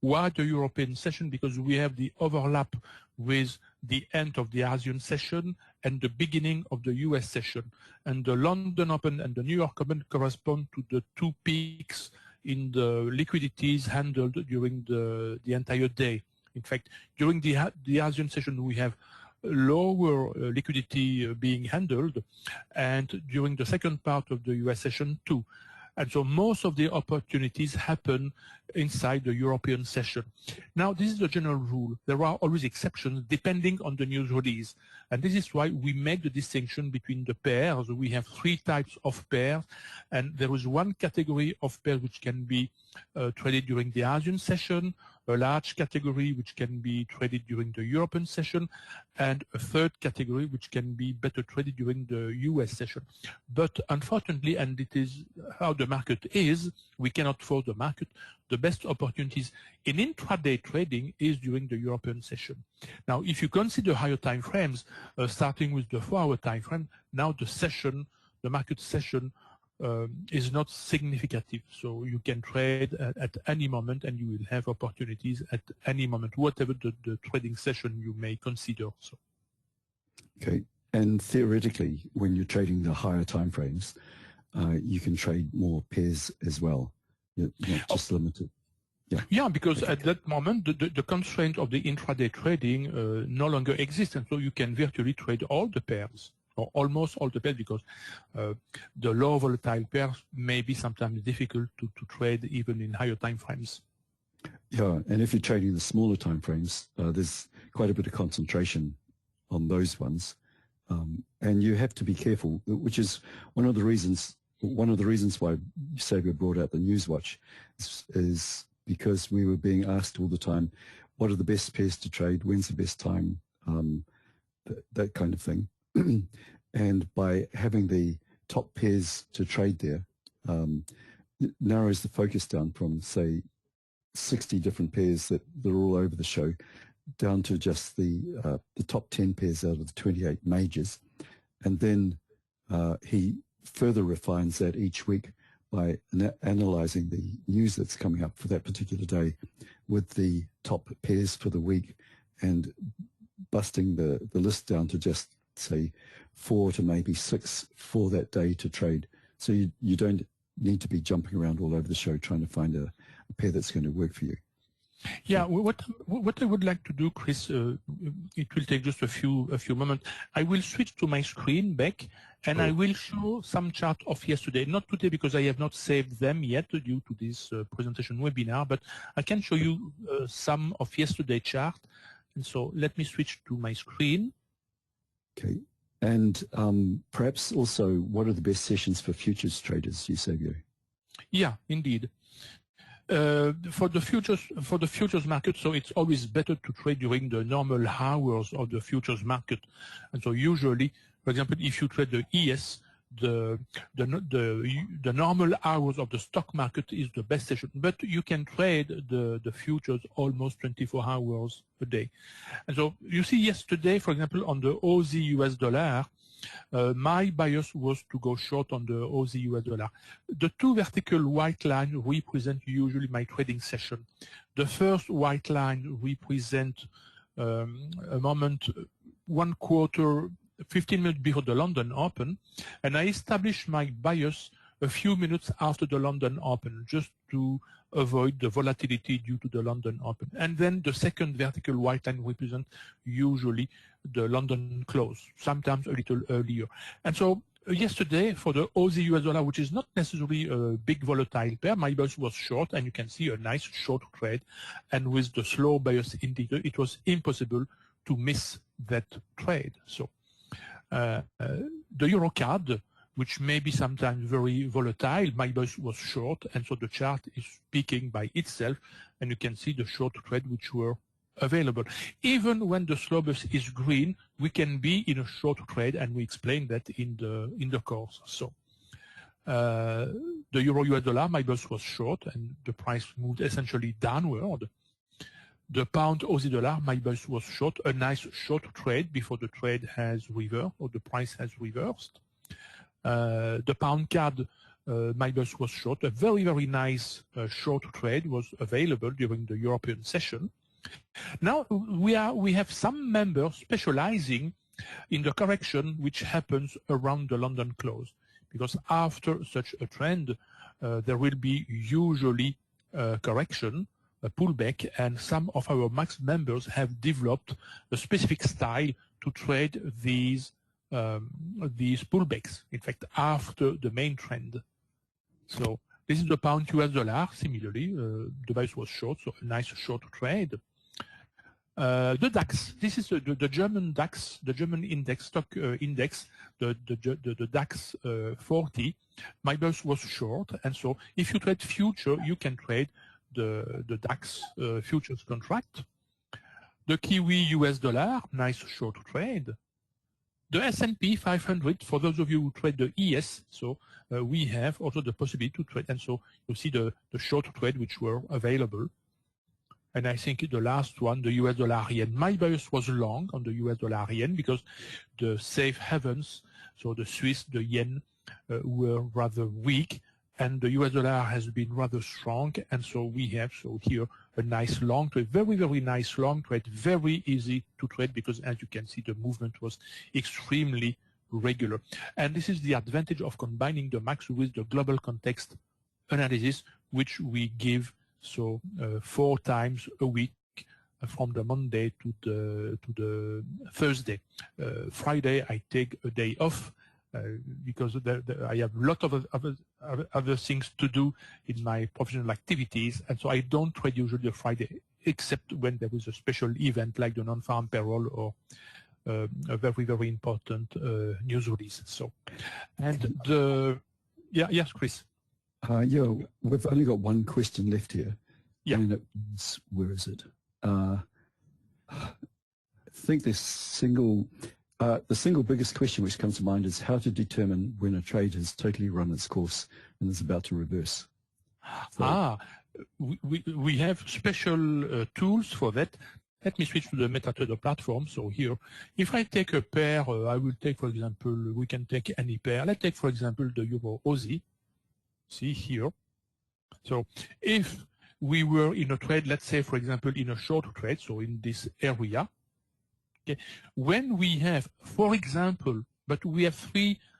Why the European session? Because we have the overlap with the end of the Asian session and the beginning of the US session. And the London Open and the New York Open correspond to the two peaks in the liquidities handled during the entire day. In fact, during the Asian session, we have lower liquidity being handled, and during the second part of the US session too. And so most of the opportunities happen inside the European session. Now, this is the general rule. There are always exceptions depending on the news release. And this is why we make the distinction between the pairs. We have three types of pairs, and there is one category of pairs which can be traded during the Asian session, a large category which can be traded during the European session, and a third category which can be better traded during the US session. But unfortunately, and it is how the market is, we cannot force the market. The best opportunities in intraday trading is during the European session. Now, if you consider higher time frames, starting with the 4-hour time frame, now the session, the market session, is not significant. So you can trade at any moment, and you will have opportunities at any moment, whatever the trading session you may consider. So. Okay, and theoretically, when you're trading the higher time frames, you can trade more pairs as well. You're not just limited. Yeah, because at that moment, the constraint of the intraday trading no longer exists, and so you can virtually trade all the pairs, or almost all the pairs, because the low volatile pairs may be sometimes difficult to trade even in higher time frames. Yeah, and if you're trading the smaller time frames, there's quite a bit of concentration on those ones, and you have to be careful, which is one of the reasons why Eusebio brought out the Newswatch is because we were being asked all the time, what are the best pairs to trade, when's the best time, that kind of thing. And by having the top pairs to trade there, it narrows the focus down from, say, 60 different pairs that are all over the show down to just the top 10 pairs out of the 28 majors. And then he further refines that each week by analyzing the news that's coming up for that particular day with the top pairs for the week and busting the list down to just, say, 4 to maybe 6 for that day to trade. So you don't need to be jumping around all over the show trying to find a pair that's going to work for you. Yeah, what I would like to do, Chris, it will take just a few moments. I will switch to my screen back, and I will show some chart of yesterday. Not today because I have not saved them yet due to this presentation webinar, but I can show you some of yesterday chart. And so let me switch to my screen. Okay, and perhaps also, what are the best sessions for futures traders, Eusebio? Yeah, indeed. For the futures market, so it's always better to trade during the normal hours of the futures market. And so usually, for example, if you trade the ES, the normal hours of the stock market is the best session, but you can trade the futures almost 24 hours a day. And so you see yesterday, for example, on the Aussie US dollar, my bias was to go short on the Aussie US dollar. The two vertical white lines represent usually my trading session. The first white line represents a moment, 1 quarter, 15 minutes before the London Open, and I established my bias a few minutes after the London Open just to avoid the volatility due to the London Open. And then the second vertical white line represents usually the London close, sometimes a little earlier. And so yesterday for the Aussie US dollar, which is not necessarily a big volatile pair, my buyers was short, and you can see a nice short trade. And with the slow bias indicator, it was impossible to miss that trade. So the euro card, which may be sometimes very volatile, my buyers was short, and so the chart is speaking by itself, and you can see the short trade which were available. Even when the slow bias is green, we can be in a short trade, and we explain that in the course. So the euro US dollar, my buyers was short, and the price moved essentially downward. The pound Aussie dollar, my buyers was short, a nice short trade before the trade has reversed, or the price has reversed. The pound card, my buyers was short. A very, very nice short trade was available during the European session. Now we have some members specializing in the correction which happens around the London close, because after such a trend, there will be usually a correction, a pullback, and some of our max members have developed a specific style to trade these pullbacks, in fact, after the main trend. So this is the pound US dollar. Similarly, the bias was short, so a nice short trade. The DAX, this is the German DAX, the German index, stock index, the DAX 40. My bias was short, and so if you trade future, you can trade the DAX futures contract. The Kiwi US dollar, nice short trade. The S&P 500, for those of you who trade the ES, so we have also the possibility to trade, and so you see the short trade which were available. And I think the last one, the US dollar yen, my bias was long on the US dollar yen because the safe havens, so the Swiss, the yen, were rather weak, and the US dollar has been rather strong, and so we have here a nice long trade, very, very nice long trade, very easy to trade because, as you can see, the movement was extremely regular. And this is the advantage of combining the max with the global context analysis, which we give 4 times a week from the Monday to the Thursday. Friday I take a day off because I have a lot of other things to do in my professional activities, and so I don't trade usually a Friday, except when there is a special event like the non-farm payroll or a very, very important news release. So, and yes, Chris. Yeah, we've only got one question left here. Yeah. And it's, where is it? I think the single biggest question which comes to mind is how to determine when a trade has totally run its course and is about to reverse. So, we have special tools for that. Let me switch to the Metatrader platform. So here, if I take a pair, I will take, for example, we can take any pair. Let's take, for example, the Euro Aussie. See here. So if we were in a trade, let's say, for example, in a short trade, so in this area, okay, when we have, for example, but we have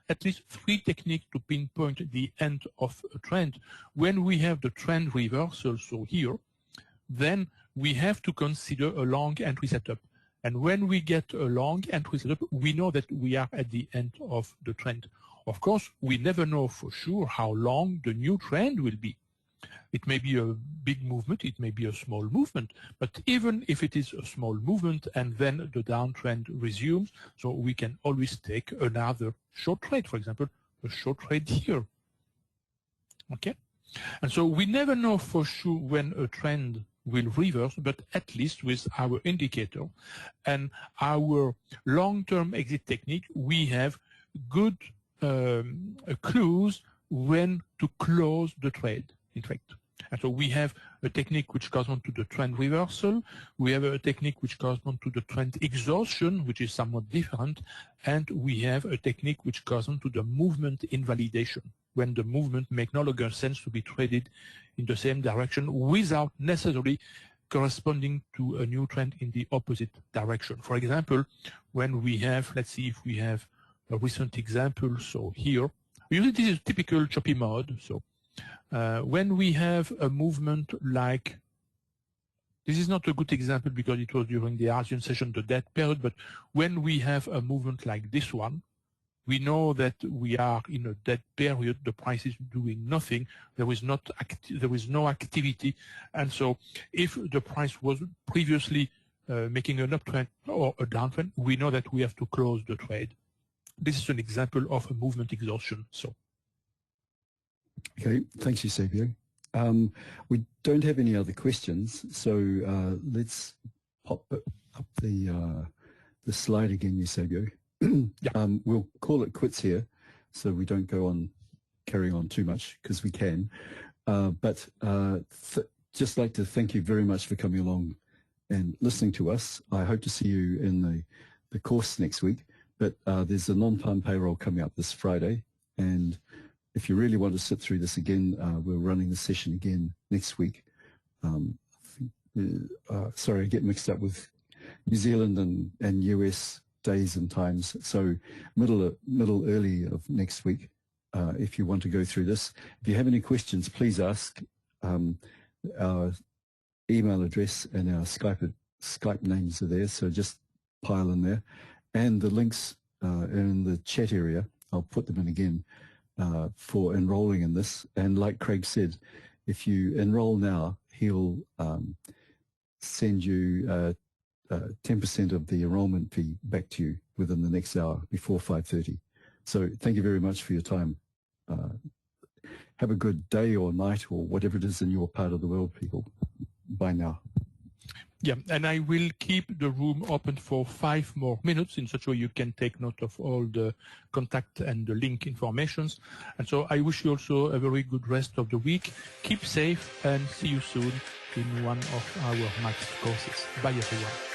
at least three techniques to pinpoint the end of a trend. When we have the trend reversal, so here, then we have to consider a long entry setup. And when we get a long entry setup, we know that we are at the end of the trend. Of course, we never know for sure how long the new trend will be. It may be a big movement, it may be a small movement, but even if it is a small movement and then the downtrend resumes, so we can always take another short trade, for example, a short trade here. Okay? And so we never know for sure when a trend will reverse, but at least with our indicator and our long-term exit technique, we have good clues when to close the trade, in fact. And so we have a technique which corresponds to the trend reversal. We have a technique which corresponds to the trend exhaustion, which is somewhat different. And we have a technique which corresponds to the movement invalidation, when the movement makes no longer sense to be traded in the same direction without necessarily corresponding to a new trend in the opposite direction. For example, when we have, let's see if we have a recent example. So here, usually this is typical choppy mode. So when we have a movement like, this is not a good example because it was during the Asian session, the dead period, but when we have a movement like this one, we know that we are in a dead period, the price is doing nothing, there is no activity, and so if the price was previously making an uptrend or a downtrend, we know that we have to close the trade. This is an example of a movement exhaustion. So, okay, thanks, Eusebio. We don't have any other questions, so let's pop up the slide again, Eusebio. Yeah. We'll call it quits here, so we don't go on carrying on too much because we can. But just like to thank you very much for coming along and listening to us. I hope to see you in the course next week. But there's a non-farm payroll coming up this Friday, and if you really want to sit through this again, we're running the session again next week. Sorry, I get mixed up with New Zealand and US days and times. So middle early of next week, if you want to go through this. If you have any questions, please ask. Our email address and our Skype names are there, so just pile in there. And the links in the chat area, I'll put them in again for enrolling in this. And like Craig said, if you enroll now, he'll send you 10% of the enrollment fee back to you within the next hour before 5:30. So thank you very much for your time. Have a good day or night or whatever it is in your part of the world, people. Bye now. Yeah, and I will keep the room open for 5 more minutes in such a way you can take note of all the contact and the link informations. And so I wish you also a very good rest of the week. Keep safe and see you soon in one of our next courses. Bye everyone.